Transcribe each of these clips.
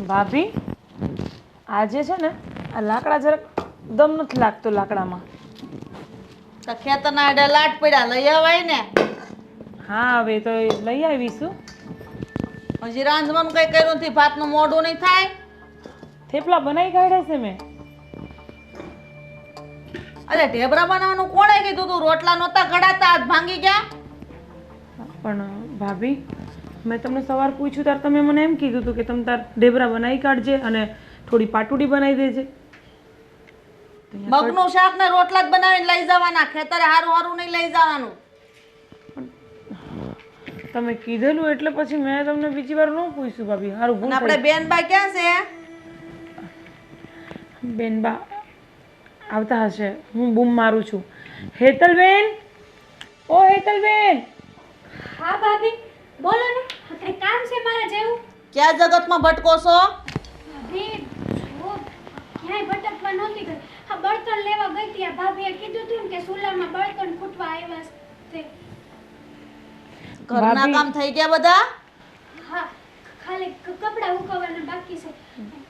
ભાભી આજે છે ને આ લાકડા જરાક દમ નથી લાગતો લાકડામાં. તો ખેતરના આડે લાટ પડ્યા લઈ આવાય ને. હા હવે તો એ લઈ આવીશું. હજી રાંધવાનું કઈ કર્યું નથી, ભાતનું મોઢું નહીં થાય. થેપલા બનાવી કાઢ્યા છે મેં. અરે ઢેબરા બનાવવાનું કોણે કીધું તું? રોટલા નહોતા ઘડાતા, હાથ ભાંગી ગયા. પણ ભાભી મેં તમને સવાર પૂછ્યું ત્યારે તમે મને એમ કીધું હતું કે તમે તાર ઢેબરા બનાવી કાઢજે અને થોડી પાટુડી બનાવી દેજે. મગનું શાક ને રોટલા જ બનાવીને લઈ જવાના, ખેતરે હારું હારું નહીં લઈ જવાનું. તમે કીધેલું એટલે પછી મેં તમને બીજી વાર ન પૂછ્યું ભાભી. હારું ભૂલ આપણે બેનબા ક્યાં છે? બેનબા આવતા હશે. હું બૂમ મારું છું. હેતલબેન, ઓ હેતલબેન. હા ભાભી બોલો ને, કઈ કામ છે મારા જેવું? ક્યાં જગતમાં ભટકો છો? ભાભી જો ક્યાંય ભટકવા નહોતી ગઈ. આ બળતણ લેવા ગઈ હતી. આ ભાભીએ કીધું હતું ને કે સુલામાં બળતણ ખૂટવા આવ્યા છે. ઘરના કામ થઈ ગયા બધા? હા, ખાલી કપડાં ઉકવવાના બાકી છે.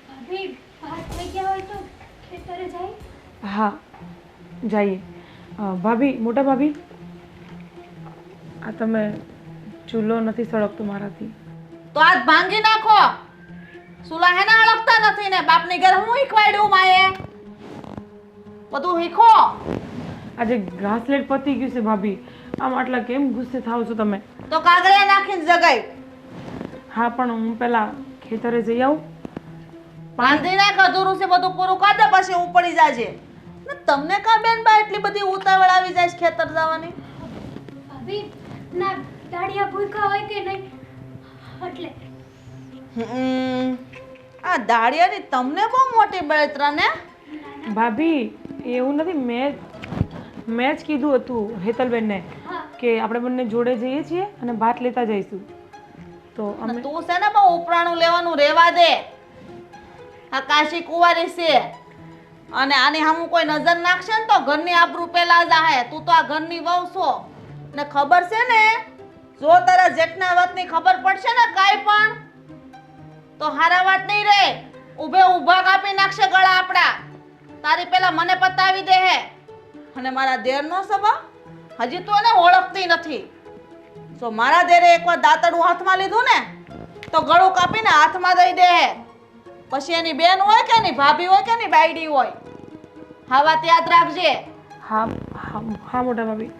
ભાભી ભાત થઈ ગયા હોય તો ખેતરે જાય? હા જઈએ. ભાભી, મોટા ભાભી, આ તમે ચૂલો નથી સળગતો મારાથી. તો આજ ભાંગી નાખો. સુલા હે ના અળગતા નથી ને. બાપની ઘર હું શીખવાડ્યું માએ? બધું શીખો. આજે ઘાસલેટ પતી ગયું છે ભાભી. આમ આટલા કેમ ગુસ્સે થાવ છો તમે? તો કાગળિયા નાખીને જગાઈ. હા પણ હું પહેલા ખેતરે જઈ આવું. બાંધી નાખ, અધૂરું છે બધું પૂરું કર દે પછી હું પડી જાજે. ને તમને કા બેન બા એટલી બધી ઉતાવળ આવી જાય છે ખેતર જવાની? ભાભી ના દાડિયા ભૂખ્યા હોય કે નહીં એટલે. આ દાડિયાની તમને બહુ મોટી બળતરા ને. ભાભી એવું નથી, મેં જ કીધું હતું હેતલબેનને કે આપણે બંને જોડે જઈએ છીએ અને ભાત લેતા જઈશું. તો અમે તું છે ને બહુ ઉપરાણું લેવાનું રેવા દે. આ કાશી કુંવારી છે અને આની સામું કોઈ નજર નાખશે ને તો ઘરની આબરૂ પેલા જાહે. તું તો આ ઘરની વહુ છો ને ખબર છે ને. જો તારા જેઠના વાતની ખબર પડશે ને કાઈ પણ તો હારા વાત નહીં રહે. ઊભે ઊભા કાપી નાખશે ગળા આપડા. તારી પેલા મને પતાવી દે હે. અને મારા દેરનો સ્વભાવ હજી તું એને ઓળખતી નથી. જો મારા દેરે એકવાર દાંતડું હાથમાં લીધું ને તો ગળું કાપીને હાથમાં દઈ દે હે. પછી એની બેન હોય કે એની ભાભી હોય કે એની બાયડી હોય, હા વાત યાદ રાખજે. હા હા હા મોટા ભાભી.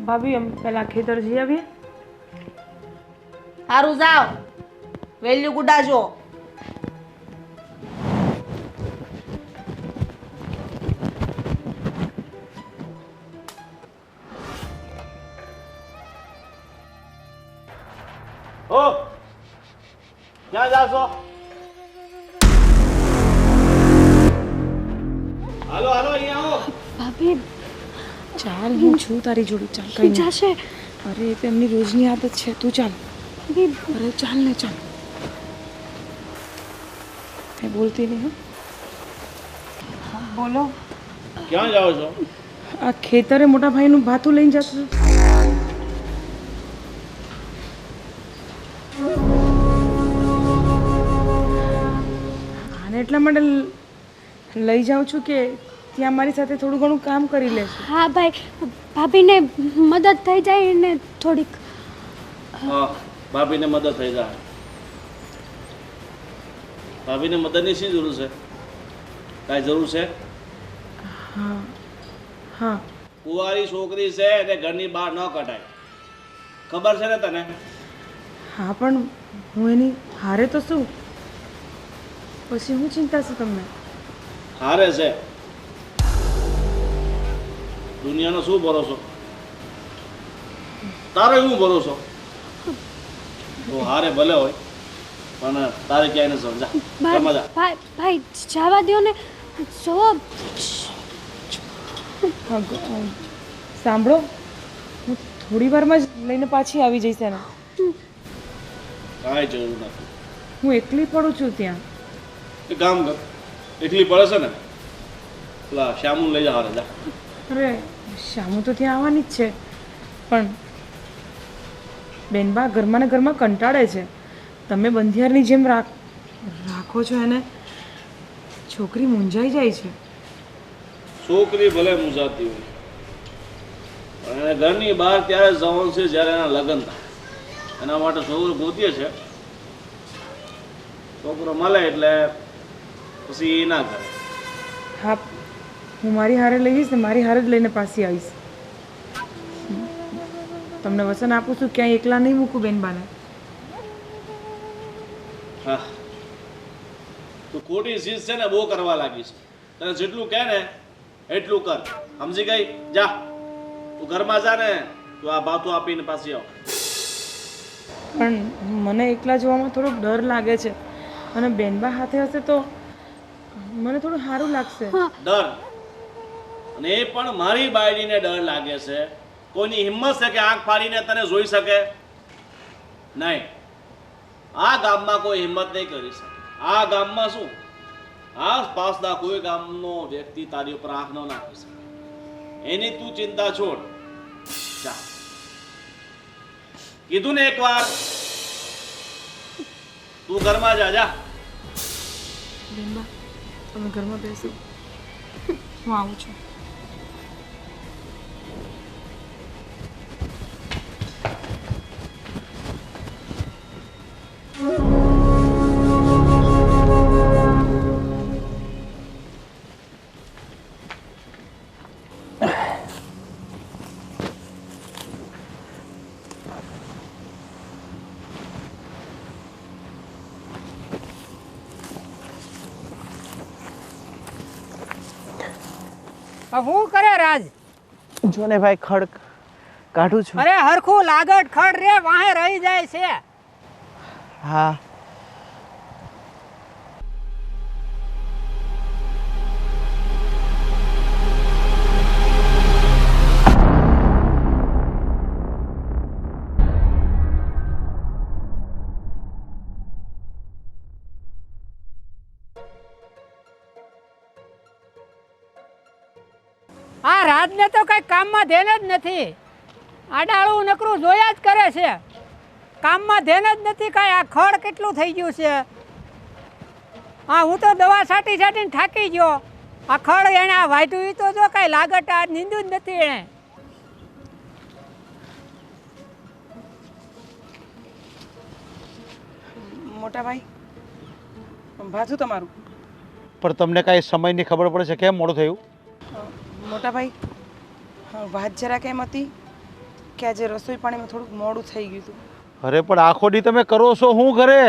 ભાભી અમે પહેલાં ખેતર જઈ આવીએ. સારું જાવ, વેલ્યુ ગુડાજો. ઓ ક્યાં જાશો? હાલો હાલો અહીંયા આવો. ભાભી ચાલ હું છું તારી જોડે. ચાલ કઈ નહીં. જશે અરે એ તો એમની રોજની આદત છે. તું ચાલ. ભાભી. અરે ચાલ ને ચાલ. મેં બોલતી નહીં. હા બોલો. ક્યાં જાઓ છો? આ ખેતરે મોટા ભાઈનું ભાતું લઈને જતો છું. આને એટલા માટે લઈ જાઉં છું કે ત્યાં મારી સાથે થોડું ઘણું કામ કરી લેશે. હા ભાઈ, ભાભીને મદદ થઈ જાય ને થોડીક. હા ભાભીને મદદ થઈ જાય. ભાભીને મદદની શી જરૂર છે? કાંઈ જરૂર છે? હા હા. કુંવારી છોકરી છે એટલે ઘરની બહાર ન કઢાય, ખબર છે ને તને? હા પણ હું એની હારે તો શું? પછી શું ચિંતા છે તમને? હારે છે. દુનિયાનો શું ભરોસો? તારો શું ભરોસો? તો હારે ભલે હોય પણ તારે ક્યાંય ન સમજા. સમજા ભાઈ જવા દો ને. જો સાંભળો, હું થોડી વારમાં જ લઈને પાછી આવી જઈશ એને. કાંઈ જરૂર નથી. હું એકલી પડું છું ત્યાં. એ કામ કર, એકલી પડે છે ને પેલા શ્યામું લઈ જા. જા. અરે શ્યામુ તો ત્યાં આવવાની જ છે પણ બેનબા ઘરમાં ને ઘરમાં કંટાળે છે. તમે બંધિયારની જેમ રાખો છો એને. છોકરી મૂંઝાઈ જાય છે. છોકરી ભલે મૂંઝાતી હોય પણ એને ઘરની બહાર ત્યારે જવાનું છે જ્યારે એના લગ્ન થાય. એના માટે છોકરો ગોતીએ છે. છોકરો મળે એટલે પછી એ ના કરે. હા, હું મારી હારે લઈ જઈશ ને મારી હારે જ લઈને પાછી આવીશ. તમને વચન આપું છું, ક્યાંય એકલા નહીં મૂકું બેનબાને. હા, તું ખોટી ચીજ છે ને બહુ કરવા લાગી છે. તને જેટલું કહે ને એટલું કર. સમજી ગઈ? જા તું ઘરમાં જા ને, તું આ બાતું આપીને પાછી આવ. પણ મને એકલા જોવામાં થોડોક ડર લાગે છે અને બેનબા હાથે હશે તો મને થોડું સારું લાગશે. ડર? અને એ પણ મારી બાયડીને ડર લાગે છે? કોઈની હિંમત છે કે આંખ ફાડીને તને જોઈ શકે? નહીં, આ ગામમાં કોઈ હિંમત નહીં કરી શકે. આ ગામમાં શું, આસપાસના કોઈ ગામનો વ્યક્તિ તારી ઉપર આંખ ન નાખી શકે. એની તું ચિંતા છોડ. જા, કીધું ને એકવાર, તું ઘરમાં જા. જા બેનબા, તમે ઘરમાં બેસો, હું આવું છું. શું કરે રાજ? જો ને ભાઈ, ખડ કાઢું છું. અરે હરખું લાગટ ખડ રે વાહે રહી જાય છે. હા, આ રાજને તો કઈ કામમાં ધ્યાન જ નથી. આડાળું નકરું જોયા જ કરે છે, કામમાં ધ્યાન જ નથી કાંઈ. આ ખડ કેટલું થઈ ગયું છે. હા, હું તો દવા છાંટી છાંટીને થાકી ગયો. આ ખડ એને આ વાઢ્યું ઈ તો જો કાંઈ લાગટ આ નીંદું જ નથી એણે. મોટા ભાઈ, ભાથું તમારું. પણ તમને કાંઈ સમયની ખબર પડે છે કેમ મોડું થયું? મોટા ભાઈ, વાત જરા કેમ હતી કે આજે રસોઈ પાણીમાં થોડુંક મોડું થઈ ગયું હતું. અરે પણ આખો દી તમે કરો છો શું ઘરે?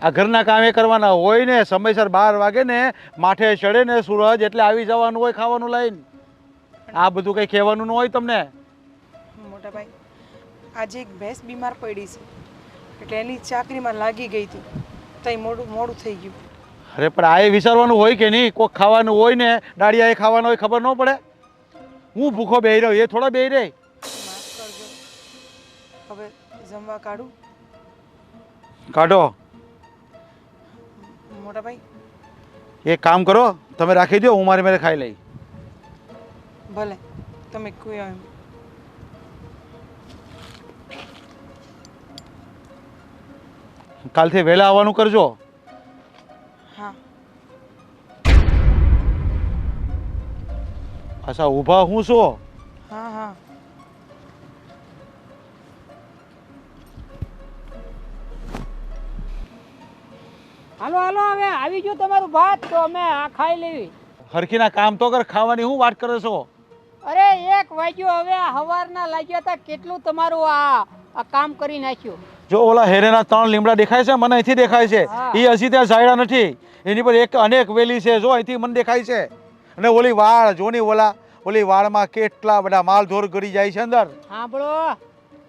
આ ઘરના કામે કરવાના હોય ને, સમયસર 12 વાગે ને માથે ચડે ને સૂરજ એટલે આવી જવાનું હોય ખાવાનું લઈને. આ બધું કંઈ કહેવાનું ન હોય તમને. મોટા ભાઈ, આજે એક ભેંસ બીમાર પડી છે એટલે એની ચાકરીમાં લાગી ગઈ હતી, તઈ મોડું થઈ ગયું. અરે પણ આ એ વિચારવાનું હોય કે નહીં? કોઈક ખાવાનું હોય ને, દાળિયા એ ખાવાનું હોય, ખબર ન પડે? હું ભૂખો બેહી રહ્યો, એ થોડા બેહી રહે. માફ કરજો, હવે જમવા કાઢું. કાઢો. મોટા ભાઈ, એક કામ કરો, તમે રાખી દો, હું મારી મેરે ખાઈ લઈ. ભલે તમે કોઈ એમ. કાલથી વહેલા આવવાનું કરજો. હા. અચ્છા, ઊભા હું છો? હા હા. હાલો હાલો, હવે આવી ગયું તમારું ભાત, તો અમે આ ખાઈ લેવી. હરખીના કામ તો કર, ખાવાની હું વાત કરે છો? અરે 1 વાગ્યો, હવે હવારના લાગ્યા હતા. કેટલું તમારું આ કામ કરી નાખ્યું. જો ઓલા હેરેના 3 લીમડા દેખાય છે, મને અહીંથી દેખાય છે. હા. એ હજી ત્યાં ઝાયડા નથી, એની પર એક અનેક વેલી છે, જો અહીંથી મને દેખાય છે. અને ઓલી વાળ જો ની, ઓલી વાળમાં કેટલા બધા માલ ઢોર ગળી જાય છે અંદર. સાંભળો,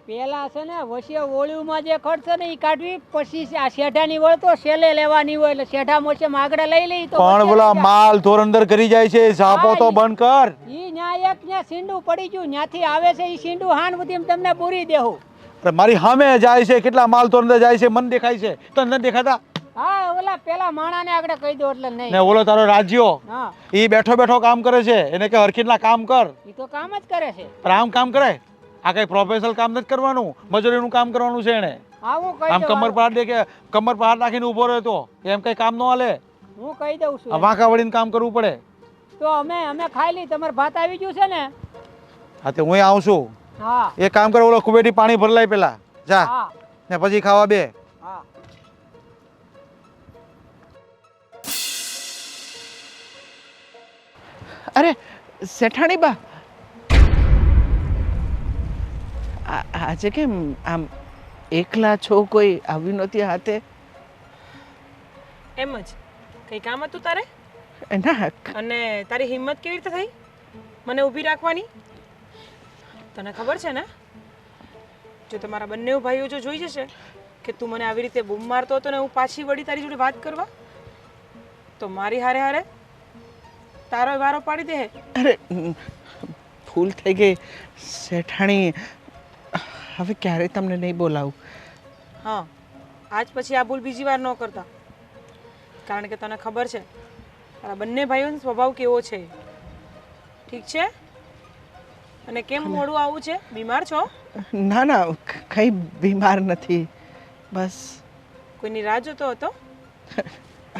પેલા છે ને વચ્ચે ઓળીમાં જે ખર્ચ છે ને એ કાઢવી, પછી આ શેઢાની વળ તો સેલે લેવાની હોય, એટલે શેઢા મોચે આગળ લઈ લઈ તો પણ ઓલા માલ ઢોર અંદર ગળી જાય છે, ઝાપો તો બંધ કર. ઈ ન્યા એક ન્યા સીંડું પડી ગયું, ન્યાથી આવે છે ઈ સીંડું હાન સુધી તમને પૂરી દેવું. અરે મારી સામે જાય છે, કેટલા માલ ઢોર અંદર જાય છે, મને દેખાય છે, તને નથી દેખાતા? હા, ઓલા પેલા માણાને આગળ કહી દો એટલે નહીં. ને ઓલો તારો રાજ્યો, હા, એ બેઠો બેઠો કામ કરે છે, એને કે હરખીના કામ કર. ઈ તો કામ જ કરે છે. પણ આમ કામ કરે? આ કઈ પ્રોફેશનલ કામ નથી કરવાનું, મજૂરીનું કામ કરવાનું છે એને. હા હું કહી આમ દઉં કમર પર હાથ દે કે કમર પર હાથ નાખીને ઊભો રહ્યો તો એમ કઈ કામ ન હાલે. હું કહી દઉં છું આ વાંકા વળીને કામ કરવું પડે. તો અમે ખાઈ લી તમારે ભાત આવી ગયું છે ને હા તે હું આવું છું. હા એક કામ કરો, ઓલો કુબેટી પાણી ભરલાય પેલા જા હા ને પછી ખાવા બે. હા અરે શેઠાણી બા, આજે કેમ આમ એકલા છો? કોઈ આવ્યું નથી હાથે? એમ જ કંઈ કામ હતું તારે? ના અને તારી હિંમત કેવી રીતે થઈ મને ઊભી રાખવાની? તને ખબર છે ને, જો તમારા બંને ભાઈઓ જો જોઈ જશે કે તું મને આવી રીતે બૂમ મારતો હતો ને હું પાછી વળી તારી જોડે વાત કરવા, તો મારી હારે હારે તારો વારો પાડી દે. અરે ભૂલ થઈ ગઈ શેઠાણી, હવે ક્યારે તમને નહીં બોલાવું. હા, આજ પછી આ ભૂલ બીજી વાર ન કરતા, કારણ કે તને ખબર છે તારા બંને ભાઈઓનો સ્વભાવ કેવો છે. ઠીક છે? અને કેમ મોડું આવું છે? બીમાર છો? ના ના, કંઈ બીમાર નથી, બસ. કોઈની રાહ જોતો હતો?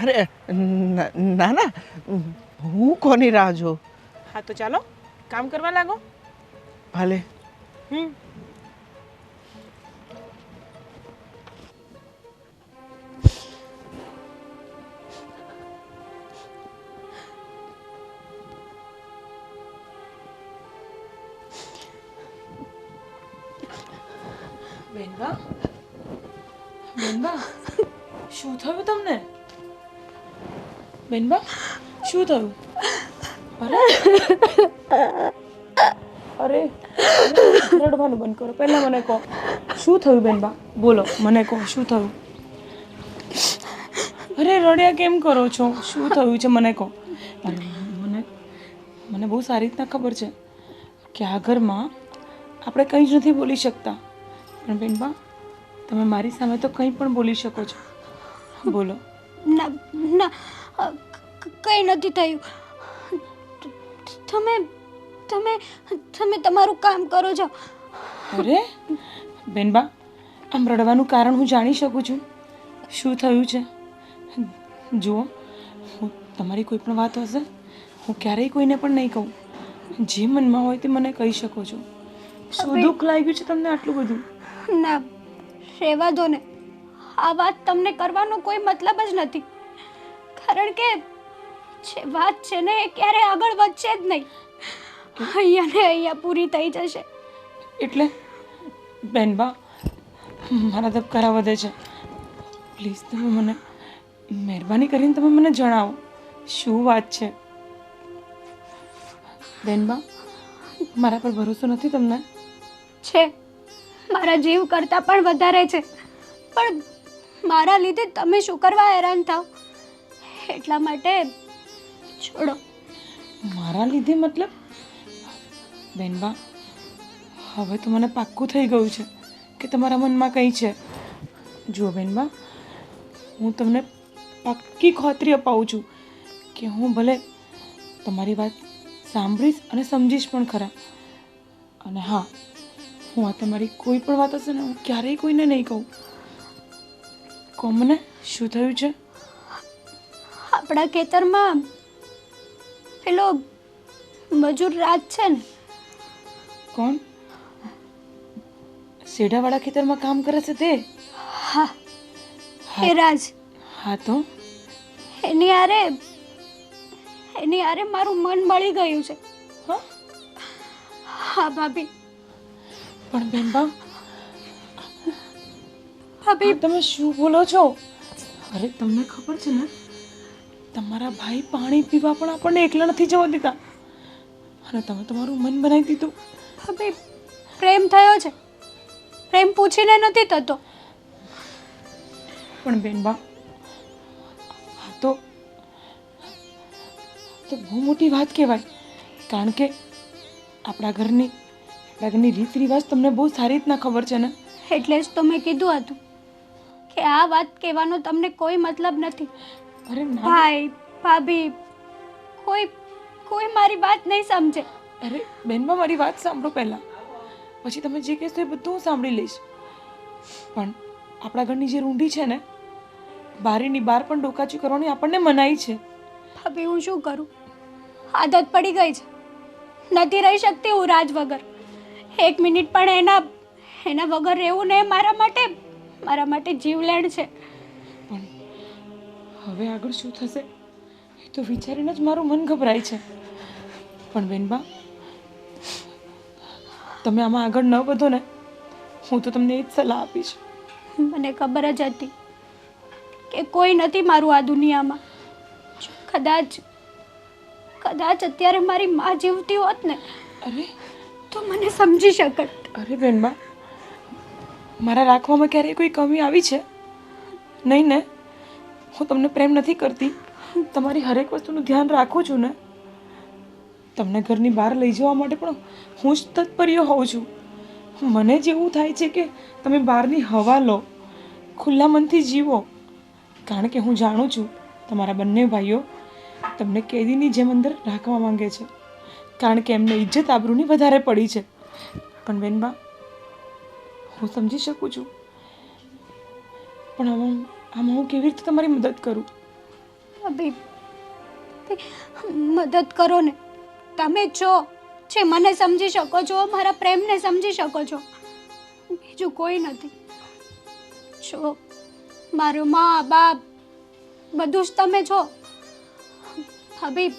અરે ના ના, હું કોની રાહ જોઉં? હા તો ચાલો કામ કરવા લાગો. ભલે. હમ બેનબા, બેનબા, શું થયું તમને? બેનબા, શું થયું? અરે અરે રડવાનું બંધ કરો, પહેલા મને કહો શું થયું? બેનબા બોલો, મને કહો શું થયું? અરે રડ્યા કેમ કરો છો? શું થયું છે મને કહો. અરે મને બહુ સારી રીતના ખબર છે કે આ ઘરમાં આપણે કંઈ જ નથી બોલી શકતા, પણ બેનબા તમે મારી સામે તો કંઈ પણ બોલી શકો છો. બોલો. ના ના, કંઈ નથી થયું. તમે તમે તમે તમારું કામ કરો છો. અરે બેનબા, આમ રડવાનું કારણ હું જાણી શકું છું? શું થયું છે? જુઓ, હું તમારી કોઈ પણ વાત હશે હું ક્યારેય કોઈને પણ નહીં કહું. જે મનમાં હોય તે મને કહી શકો છો. શું દુઃખ લાગ્યું છે તમને આટલું બધું? ના, રહેવા દો ને. આ વાત તમને કરવાનો કોઈ મતલબ જ નથી, કારણ કે જે વાત છે ને એ ક્યારે આગળ વધશે જ નહીં. અહીંયા ને અહીંયા પૂરી થઈ જશે. એટલે બેનબા, મારા ધબકારા વધે છે. પ્લીઝ તમે મને મહેરબાની કરીને તમે મને જણાવો શું વાત છે. બેનબા, મારા પર ભરોસો નથી તમને? છે, મારા જીવ કરતાં પણ વધારે છે, પણ મારા લીધે તમે શું કરવા હેરાન થાવ એટલા માટે છોડો. મારા લીધે મતલબ? બેનબા, હવે તો મને પાક્કું થઈ ગયું છે કે તમારા મનમાં કંઈ છે. જુઓ બેનબા, હું તમને પાક્કી ખાતરી અપાવું છું કે હું ભલે તમારી વાત સાંભળીશ અને સમજીશ પણ ખરા. અને હા, હું આ તમારી કોઈ પણ વાત હશે ને હું ક્યારેય કોઈને નહીં કહું. કહો મને શું થયું છે? આપણા ખેતરમાં પેલો મજૂર રાજ છે ને, કોણ? શેઢાવાળા ખેતરમાં કામ કરે છે તે? હા એ રાજ. હા તો એની હારે મારું મન મળી ગયું છે. હા હા ભાભી. પણ બેનબા, ભાભી તમે શું બોલો છો? અરે તમને ખબર છે ને, તમારા ભાઈ પાણી પીવા પણ આપણને એકલા નથી જવા દેતા, અને તમે તમારું મન બનાવી દીધું. ભાભી, પ્રેમ થયો છે, પ્રેમ પૂછીને નથી થતો. પણ બેનબા, આ તો બહુ મોટી વાત કહેવાય, કારણ કે આપણા ઘરની રીત રિવાજ તમને બહુ સારી રીતના ખબર છે ને. એટલે જ તો મેં કીધું હતું કે આ વાત કહેવાનો તમને કોઈ મતલબ નથી. અરે ના ભાઈ ભાભી કોઈ મારી વાત નહીં સમજે. અરે બેનબા, મારી વાત સાંભળો પહેલાં, પછી તમે જે કહેશો એ બધું હું સાંભળી લઈશ. પણ આપણા ઘરની જે રૂંઢી છે ને, બારીની બહાર પણ ડોકાચી કરવાની આપણને મનાઈ છે. ભાભી હું શું કરું? આદત પડી ગઈ છે. નથી રહી શકતી હું રાજ વગર. એક મિનિટ પણ એના વગર રહેવું ને મારા માટે જીવલેણ છે. પણ હવે આગળ શું થશે એ તો વિચારીને જ મારું મન ગભરાય છે. પણ બેનબા, તમે આમાં આગળ ન વધો ને, હું તો તમને એ જ સલાહ આપીશ. મને ખબર જ હતી કે કોઈ નથી મારું આ દુનિયામાં. જો કદાચ અત્યારે મારી માં જીવતી હોત ને અરે તો મને સમજી શકત. અરે બેનબા, મારા રાખવામાં ક્યારેય કોઈ કમી આવી છે? નહીં ને? હું તમને પ્રેમ નથી કરતી, તમારી હરેક વસ્તુનું ધ્યાન રાખું છું ને. તમને ઘરની બહાર લઈ જવા માટે પણ હું જ તત્પર્ય હોઉં છું. મને જ એવું થાય છે કે તમે બહારની હવા લો, ખુલ્લા મનથી જીવો. કારણ કે હું જાણું છું તમારા બંને ભાઈઓ તમને કેદીની જેમ અંદર રાખવા માંગે છે, કારણ કે એમને ઇજ્જત આબરૂની વધારે પડી છે. પણ બેનબા, હું સમજી શકું છું, પણ આમાં હું કેવી રીતે તમારી મદદ કરું? ભાભી, મદદ કરો ને. તમે છો જે મને સમજી શકો છો, મારા પ્રેમને સમજી શકો છો. બીજું કોઈ નથી. છો મારું મા બાપ બધું જ તમે છો. ભાભી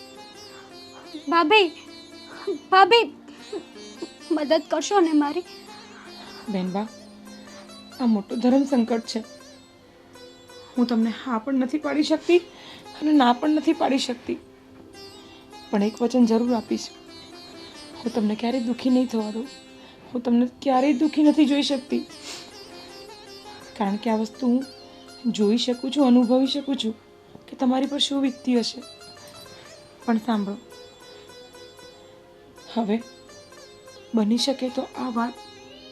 મદદ કરશો ને મારી? બેનબા, આ મોટું ધર્મ સંકટ છે. હું તમને હા પણ નથી પાડી શકતી અને ના પણ નથી પાડી શકતી. પણ એક વચન જરૂર આપીશ, હું તમને ક્યારેય દુઃખી નહીં થવા દઉં. હું તમને ક્યારેય દુઃખી નથી જોઈ શકતી, કારણ કે આ વસ્તુ હું જોઈ શકું છું, અનુભવી શકું છું કે તમારી પર શું વીતતી હશે. પણ સાંભળો, હવે બની શકે તો આ વાત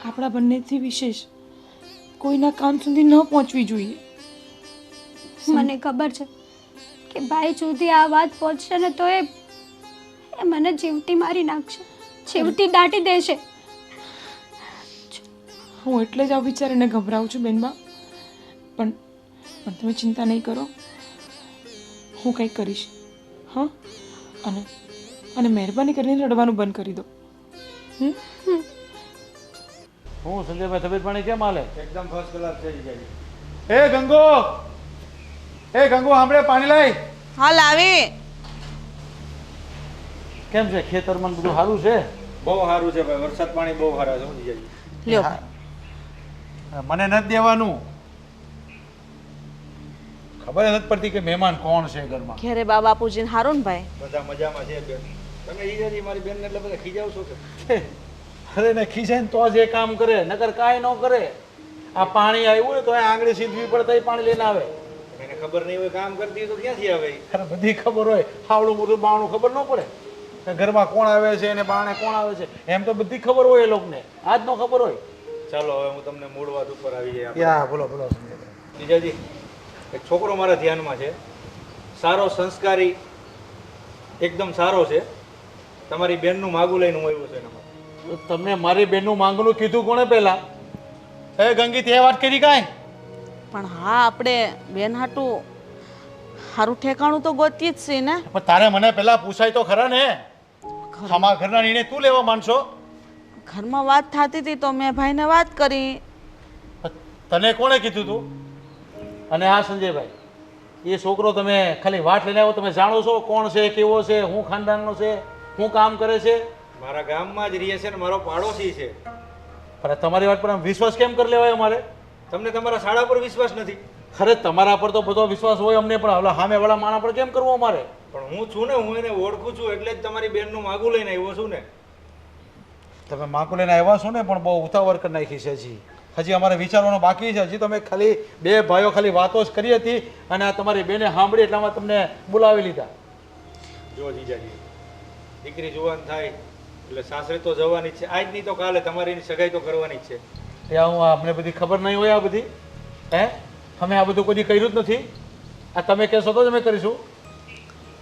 આપણા બંનેથી વિશેષ કોઈના કાન સુધી ન પહોંચવી જોઈએ. મને ખબર છે કે ભાઈ સુધી આ વાત પહોંચશે ને તો એ મને જીવતી મારી નાખશે, જીવતી દાટી દેશે. હું એટલે જ આ વિચારીને ગભરાઉં છું બેનબા. પણ તમે ચિંતા નહીં કરો, હું કંઈક કરીશ. હા, અને મહેરબાની કરીને રડવાનું બંધ કરી દો. હું સંજયભાઈ, તબિયત પાણી કેમ હાલે? એકદમ ફર્સ્ટ ક્લાસ છે જીજાજી. એ ગંગો, સાંભળે, પાણી લાય. હાલ આવી. કેમ છે ખેતરમાં બધું સારું છે? બહુ સારું છે ભાઈ, વરસાદ પાણી બહુ સારા છે હો જીજાજી. લ્યો. મને નથી દેવાનું. ખબર નથી પડતી કે મહેમાન કોણ છે ઘરમાં. ઘેરે બા બાપુજીને હારું ને ભાઈ? બધા મજામાં છે બેન. તમે જીજાજી મારી બેનને એટલે બધા ખીજાવશો કે? અરે ને ખીજાય તો જ એ કામ કરે, નકર કાંઈ ન કરે. આ પાણી આવ્યું ને તો એ આંગળી સીધવી પડે તો પાણી લઈને આવે. એને ખબર નહીં હોય કામ કરતી હોય તો ક્યાંથી આવે? અરે બધી ખબર હોય, હાવડું મોટું બાવણું ખબર ન પડે કે ઘરમાં કોણ આવે છે અને બાણે કોણ આવે છે, એમ તો બધી ખબર હોય એ લોકોને, આજ નો ખબર હોય. ચાલો હવે હું તમને મૂળ વાત ઉપર આવી જાય. યા બોલો સંજયભાઈ. જીજાજી, એક છોકરો મારા ધ્યાનમાં છે, સારો, સંસ્કારી, એકદમ સારો છે. તમારી બેનનું માગું લઈને હું આવ્યો છે એના માટે. તો તમને મારી બેનનું માંગનું કીધું કોણે પહેલા? એ ગંગી, તે વાત કરી કાંઈ? પણ હા, આપણે બેન હાટું સારું ઠેકાણું તો ગોતીએ જ છે ને. પણ તારે મને પહેલા પૂછાય તો ખરા ને. અમારા ઘરના નિર્ણય તું લેવા માંડશો? ઘરમાં વાત થતી હતી તો મેં ભાઈને વાત કરી. તને કોણે કીધું તું? અને હા સંજયભાઈ, એ છોકરો તમે ખાલી વાત લઈને આવો, તમે જાણો છો કોણ છે, કેવો છે, હું ખાનદાનનો છે, હું કામ કરે છે? મારા ગામમાં જ રહે છે ને મારો પાડોશી છે. અરે તમારી વાત પર આમ વિશ્વાસ કેમ કરી લેવાય અમારે? તમને તમારા શાળા પર વિશ્વાસ નથી? અરે તમારા પર તો બધો વિશ્વાસ હોય અમને, પણ હવે સામેવાળા માણા પર કેમ કરવો અમારે? પણ હું છું ને, હું એને ઓળખું છું એટલે જ તમારી બેનનું માગું લઈને આવ્યો છું ને. તમે માકુ લઈને આવ્યા છો ને, પણ બહુ ઉતાવળ કરી નાખી છે. હજી અમારે વિચારવાનું બાકી છે. હજી તમે ખાલી બે ભાઈઓ ખાલી વાતો જ કરી હતી અને આ તમારી બેને સાંભળી એટલામાં તમને બોલાવી લીધા. જો જીજાજી, દીકરી જુવાન થાય એટલે સાસરે તો જવાની જ છે. આજ નહીં તો કાલે તમારી સગાઈ તો કરવાની જ છે. ત્યાં હું અમને બધી ખબર નહીં હોય? આ બધી અમે આ બધું કોઈ કર્યું જ નથી. આ તમે કહેશો તો જ અમે કરીશું.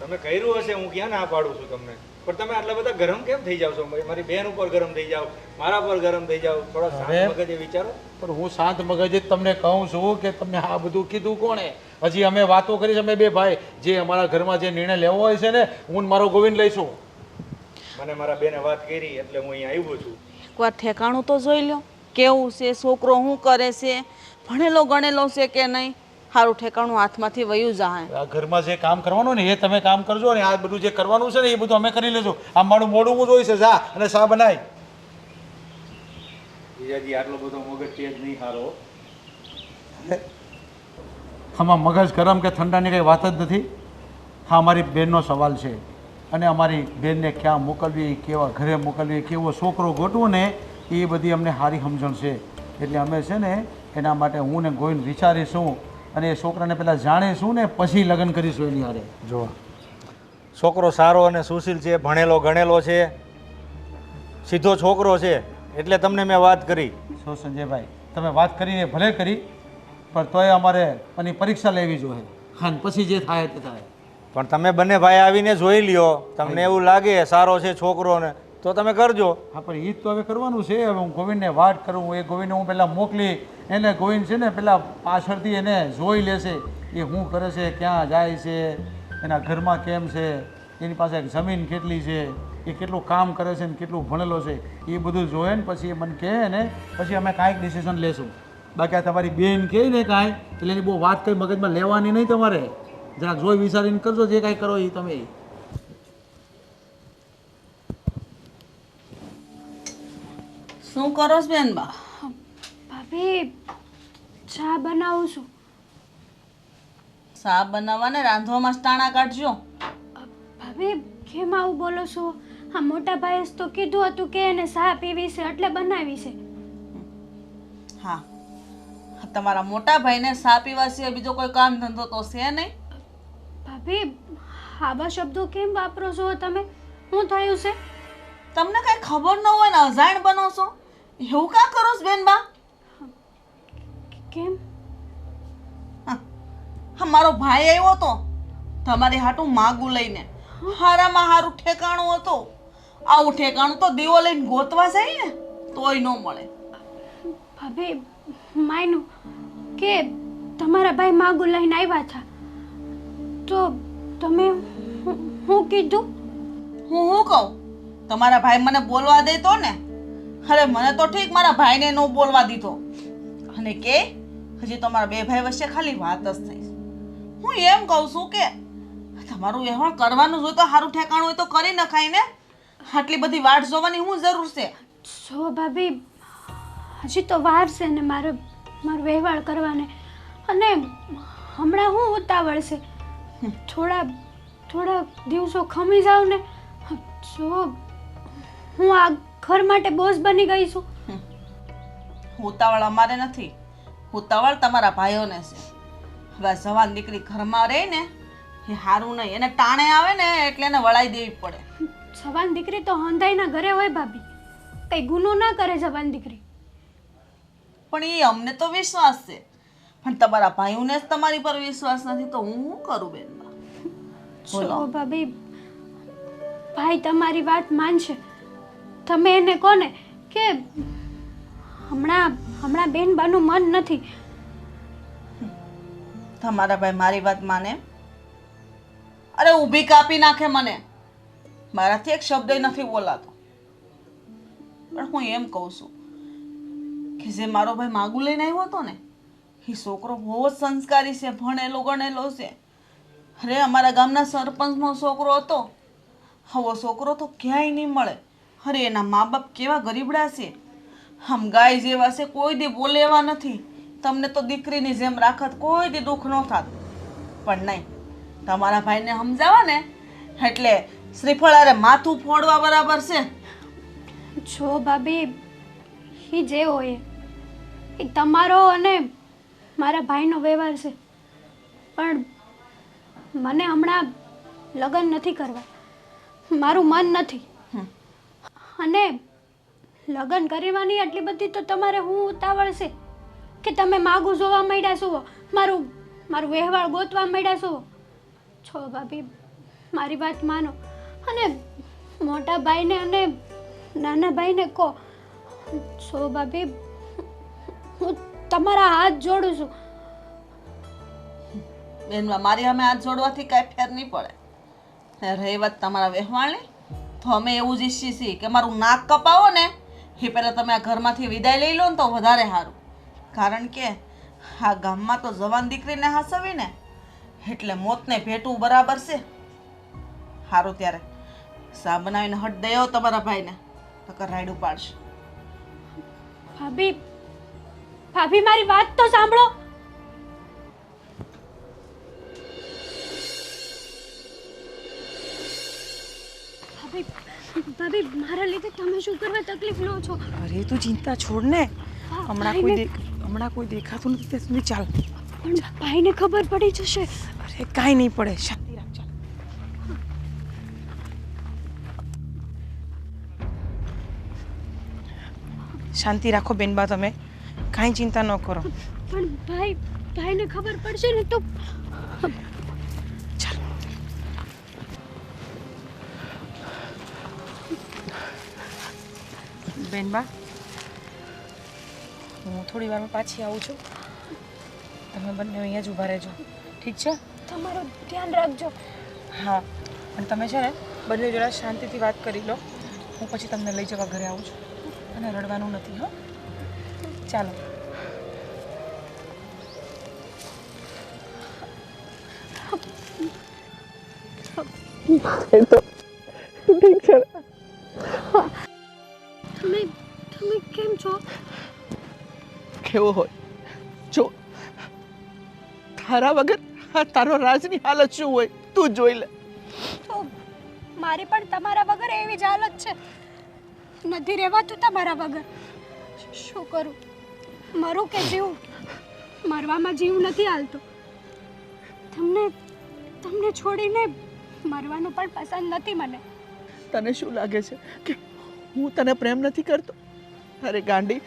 તમે કર્યું હશે, હું ક્યાં ના પાડું છું તમને. પણ તમે આટલા બધા ગરમ કેમ થઈ જાવ છો? મારી બેન ઉપર ગરમ થઈ જાવ, મારા પર ગરમ થઈ જાવ. થોડા શાંત મગજે વિચારો. પણ હું શાંત મગજે જ તમને કહું છું કે તમને આ બધું કીધું કોણે? હજી અમે વાતો કરી છે, અમે બે ભાઈ જે અમારા ઘરમાં જે નિર્ણય લેવો હોય છે ને, હું ને મારો ગોવિંદ લઈશું. મને મારા બેને વાત કરી એટલે હું અહીંયા આવ્યો છું. એકવાર ઠેકાણું તો જોઈ લો કેવું છે, છોકરો શું કરે છે, ભણેલો ગણેલો છે કે નહીં. સારું ઠેકાણું હાથમાંથી વયું જાય. આ ઘરમાં જે કામ કરવાનું ને એ તમે કામ કરજો, ને આ બધું જે કરવાનું છે ને એ બધું અમે કરી લેજો. આ મારું મોડું હું જોઈશે, જા અને શા બનાય. જીજાજી આટલો બધો મગજ તેજ નહીં હારો. આમાં મગજ ગરમ કે ઠંડાની કંઈ વાત જ નથી. હા, અમારી બેનનો સવાલ છે અને અમારી બેનને ક્યાં મોકલવી, કેવા ઘરે મોકલવી, કેવો છોકરો ગોતવો ને એ બધી અમને સારી સમજણ છે. એટલે અમે છે ને એના માટે હું ને ગોવિંદ વિચારીશું અને એ છોકરાને પહેલાં જાણીશું ને પછી લગ્ન કરીશું એની હારે. જો છોકરો સારો અને સુશીલ છે, ભણેલો ગણેલો છે, સીધો છોકરો છે, એટલે તમને મેં વાત કરી. શું સંજયભાઈ, તમે વાત કરીને ભલે કરી પણ તોય અમારે એની પરીક્ષા લેવી જોઈએ. હા, પછી જે થાય તે થાય. પણ તમે બંને ભાઈ આવીને જોઈ લ્યો, તમને એવું લાગે સારો છે છોકરો ને તો તમે કરજો. હા, પણ એ જ તો હવે કરવાનું છે. હવે હું ગોવિંદને વાત કરું, એ ગોવિંદને હું પહેલાં મોકલી, એને ગોવિંદ છે ને પહેલાં પાછળથી એને જોઈ લેશે એ શું કરે છે, ક્યાં જાય છે, એના ઘરમાં કેમ છે, એની પાસે જમીન કેટલી છે, એ કેટલું કામ કરે છે ને કેટલું ભણેલો છે, એ બધું જોઈએ ને પછી એ મને કહે ને પછી અમે કાંઈક ડિસિઝન લેશું. બાકી આ તમારી બેન કહે ને કાંઈ એટલે એની બહુ વાત કંઈ મગજમાં લેવાની નહીં. તમારે જરાક જોઈ વિચારીને કરજો, જે કાંઈ કરો એ તમે. શું કરો છો બેન બા? ભાભી ચા બનાવું છું. શા બનાવવા ને રાંધવામાં જ ટાણા કાઢજો. ભાભી કેમ આવું બોલો છો? હા, મોટા ભાઈએ તો કીધું હતું કે એને ચા પીવી છે એટલે બનાવી છે. હા, તમારા મોટા ભાઈને શા પીવા સિવાય બીજો કોઈ કામ ધંધો તો છે નહીં. ભાભી આવા શબ્દો કેમ વાપરો છો તમે? શું થયું છે? તમને કઈ ખબર ન હોય ને અજાણ બનો છો, એવું કા કરો છો બેન બા? કેમ? હા, મારો ભાઈ આવ્યો તો તમારી હાટું માગું લઈને. હારામાં હારું ઠેકાણું હતું. આવું ઠેકાણું તો દીવો લઈને ગોતવા જાય ને તોય ન મળે. ભાભી માયનું કે તમારા ભાઈ માગું લઈને આવ્યા હતા તો તમે હું કીધું? હું કહું? તમારા ભાઈ મને બોલવા દેતો ને? અરે મને તો ઠીક, મારા ભાઈને ન બોલવા દીધો અને કે હજી તમારા બે ભાઈ વચ્ચે ખાલી વાત જ થઈ. હું એમ કહું છું કે તમારું વ્યવહાર કરવાનું હોય તો સારું ઠેકાણું હોય તો કરી નખાય ને. આટલી બધી વાટ જોવાની શું જરૂર છે? જો ભાભી હજી તો વાર છે ને મારો વ્યવહાર કરવાને, અને હમણાં હું ઉતાવળ છે. થોડા દિવસો ખમી જાવ ને. જો હું આ ઘર માટે બોઝ બની ગઈ છું. ઉતાવળ અમારે નથી, ઉતાવળ તમારા ભાઈઓને છે. હવે જવાન દીકરી ઘરમાં રહે ને એ સારું નહીં. એને ટાણે આવે ને એટલે એને વળાઈ દેવી પડે. જવાન દીકરી તો હંધાઈના ઘરે હોય ભાભી, કઈ ગુનો ના કરે જવાન દીકરી. પણ એ અમને તો વિશ્વાસ છે, પણ તમારા ભાઈઓને જ તમારી પર વિશ્વાસ નથી તો હું શું કરું બેન? જો ભાભી, ભાઈ તમારી વાત માનશે. તમે એને કોને કે હમણાં બેન બાનું મન નથી. તમારા ભાઈ મારી વાત માને? અરે ઊભી કાપી નાખે મને. મારાથી એક શબ્દ નથી બોલાતો. પણ હું એમ કહું છું કે જે મારો ભાઈ માગું લઈને આવ્યો હતો ને એ છોકરો બહુ જ સંસ્કારી છે, ભણેલો ગણેલો છે. અરે અમારા ગામના સરપંચનો છોકરો હતો. આવો છોકરો તો ક્યાંય નહીં મળે. અરે એના મા બાપ કેવા ગરીબડા છે, આમ ગાય જેવા છે, કોઈ દી બોલે એવા નથી. તમને તો દીકરીની જેમ રાખત, કોઈ દી દુઃખ ન થાત. પણ નહીં, તમારા ભાઈને સમજાવવા ને એટલે શ્રીફળારે માથું ફોડવા બરાબર છે. જો ભાભી, એ જે હોય એ તમારો અને મારા ભાઈનો વ્યવહાર છે, પણ મને હમણાં લગ્ન નથી કરવા. મારું મન નથી. અને લગ્ન કરવાની આટલી બધી તો તમારે હું ઉતાવળ છે કે તમે માગું જોવા માંડ્યા છો, મારું વ્યવહાર ગોતવા માંડ્યા છો. છો ભાભી, મારી વાત માનો અને મોટા ભાઈને અને નાના ભાઈને કહો. સો ભાભી, હું તમારા હાથ જોડું છું. બેનમાં મારી અમે હાથ જોડવાથી કાંઈ ફેર નહીં પડે. ને રહી વાત તમારા વ્યવહારની, તો અમે એવું જ ઈચ્છીએ છીએ કે મારું નાક કપાવો ને એ પહેલાં તમે આ ઘરમાંથી વિદાય લઈ લો ને તો વધારે સારું. કારણ કે આ ગામમાં તો જવાન દીકરીને હાસવી ને એટલે મોતને ભેટવું બરાબર છે. સારું ત્યારે સા બનાવીને હટ દઈ આવો તમારા ભાઈને, નકર રાયડું પાડશે. ભાભી, ભાભી મારી વાત તો સાંભળો. ભાભી, ભાભી, મારા લીધે તમે શું કરવા તકલીફ લો છો? અરે તું ચિંતા છોડ ને. હમણાં કોઈ દેખાતું નથી ત્યાં સુધી ચાલ. પણ ભાઈને ખબર પડી જશે. અરે કાંઈ નહીં પડે, શાંતિ રાખ. ચાલ. શાંતિ રાખો બેનબા, તમે કાંઈ ચિંતા ન કરો. પણ ભાઈને ખબર પડશે ને તો. ચાલ. બેનબા, હું થોડી વારમાં પાછી આવું છું. તમે બંને અહીંયા જ ઊભા રહેજો, ઠીક છે? તમારું ધ્યાન રાખજો. હા, અને તમે છે ને બંને જરા શાંતિથી વાત કરી લો. હું પછી તમને લઈ જવા ઘરે આવું છું. અને રડવાનું નથી. હા, ચાલો. ઠીક છે. તમે કેમ છો? કેવો હોય જો, તારા વગર આ તારો રાજની હાલત શું હોય તું જોઈ લે. તો મારી પણ તમારા વગર એવી જ હાલત છે. નથી રહેવાતું તમારા વગર. શું કરું? મરું કે જીવું? મરવામાં જીવ નથી હાલતો. તમને છોડીને મરવાનું પણ પસંદ નથી મને. તને શું લાગે છે કે હું તને પ્રેમ નથી કરતો? અરે ગાંડી,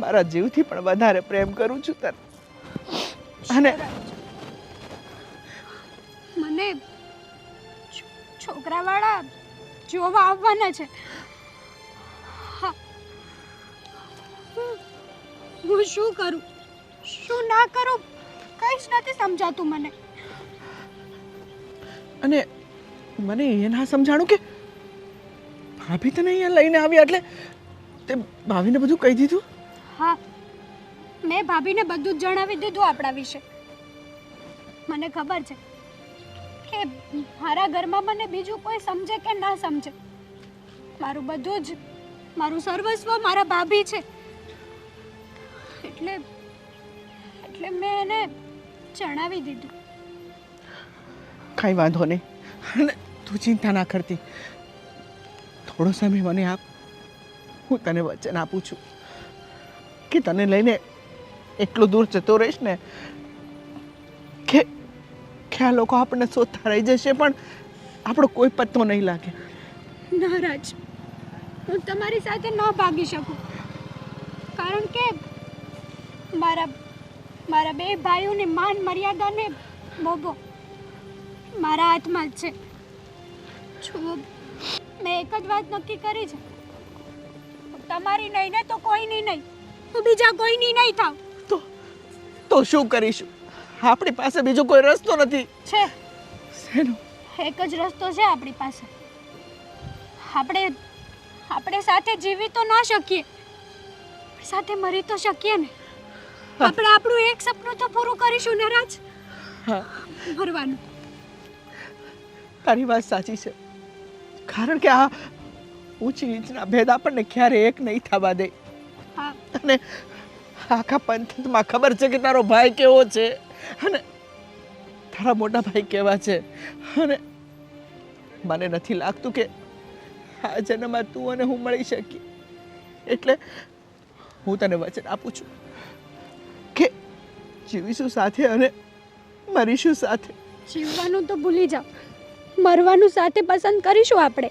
મારા જીવથી પણ વધારે પ્રેમ કરું છું તને. અને મને છોકરાવાળા જોવા આવવાના છે. હા. હું શું કરું, શું ના કરું, કંઈ જ નથી સમજાતું મને. અને મને એ ના સમજાણું કે ભાભી તને અહીંયા લઈને આવ્યા એટલે તે ભાભીને બધું કહી દીધું? હા, મેં ભાભીને બધું જ જણાવી દીધું આપણા વિશે. મને ખબર છે કે મારા ઘરમાં મને બીજું કોઈ સમજે કે ના સમજે, મારું બધું જ, મારું સર્વસ્વ મારા ભાભી છે. એટલે મેં એને જણાવી દીધું. કાંઈ વાંધો નહીં. અને તું ચિંતા ના કરતી. થોડો સમય મને આપ, હું તને વચન આપું છું કે તને લઈને એટલું દૂર જતો રહીશ ને કે આ લોકો આપણને શોધતા રહી જશે પણ આપણો કોઈ પત્તો નહીં લાગે. નારાજ, હું તમારી સાથે ન ભાગી શકું. કારણ કે મારા બે ભાઈઓની માન મર્યાદાને ભોગો મારા હાથમાં જ છે. જુઓ, મેં એક જ વાત નક્કી કરી છે, તમારી નહીં ને તો કોઈની નહીં, હું બીજા કોઈની નહીં થાવ. તો શું કરીશું? આપણી પાસે બીજો કોઈ રસ્તો નથી. છે, શેનો? એક જ રસ્તો છે આપણી પાસે. આપણે સાથે જીવી તો ના શકીએ, સાથે મરી તો શકીએ ને. આપણે આપણું એક સપનું તો પૂરું કરીશું ને રાજ. હા, મરવાનું. તારી વાત સાચી છે. કારણ કે આ ઊંચી નીચના ભેદ આપણને ક્યારે એક નહીં થવા દે. હા, અને આખા પંથમાં ખબર છે કે તારો ભાઈ કેવો છે અને તારા મોટા ભાઈ કેવા છે. અને મને નથી લાગતું કે આ જન્મમાં તું અને હું મળી શકીએ. એટલે હું તને વચન આપું છું કે જીવીશું સાથે અને મરીશું સાથે. જીવવાનું તો ભૂલી જાઓ, મરવાનું સાથે પસંદ કરીશું આપણે.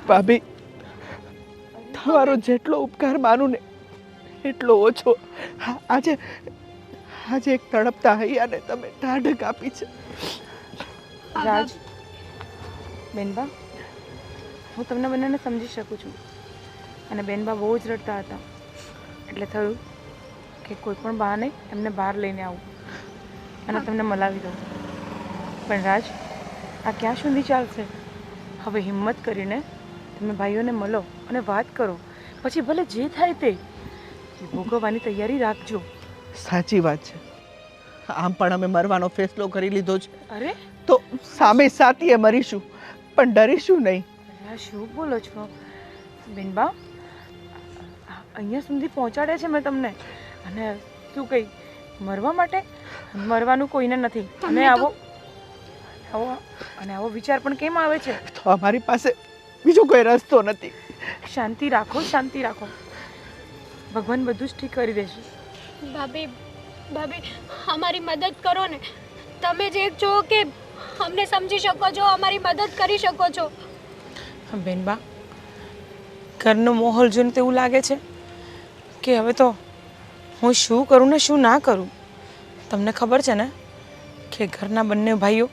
ભાભી, તમારો જેટલો ઉપકાર માનું ને એટલો ઓછો. આજે આજે એક તડપતા હૈયાને તમે ટાઢક આપી છે. રાજ બેનબા, હું તમને બંનેને સમજી શકું છું. અને બેનબા બહુ જ રડતા હતા એટલે થયું કે કોઈ પણ બહાને એમને બહાર લઈને આવું અને તમને મલાવી દઉં. પણ રાજ, આ ક્યાં સુધી ચાલશે? હવે હિંમત કરીને તમે ભાઈઓને મળો અને વાત કરો. પછી ભલે જે થાય તે ભોગવવાની તૈયારી રાખજો. સાચી વાત છે. આમ પણ અમે મરવાનો ફેસલો કરી લીધો છે, અરે તો સામે સાથીએ મરીશું, પણ ડરીશું નહીં. આ શું બોલો છો બેનબા? અહીંયા સુધી પહોંચાડે છે મેં તમને, અને શું કહી મરવા માટે? મરવાનું કોઈને નથી. અને આવો વિચાર પણ કેમ આવે છે? તો અમારી પાસે બીજો કોઈ રસ્તો નથી. શાંતિ રાખો, શાંતિ રાખો. ભગવાન બધું જ ઠીક કરી દેશે. ભાભી ભાભી અમારી મદદ કરો ને. તમે જે છો કે અમને સમજી શકો છો, અમારી મદદ કરી શકો છો. બેનબા, ઘરનો માહોલ જોઈને તો એવું લાગે છે કે હવે તો હું શું કરું ને શું ના કરું. તમને ખબર છે ને કે ઘરના બંને ભાઈઓ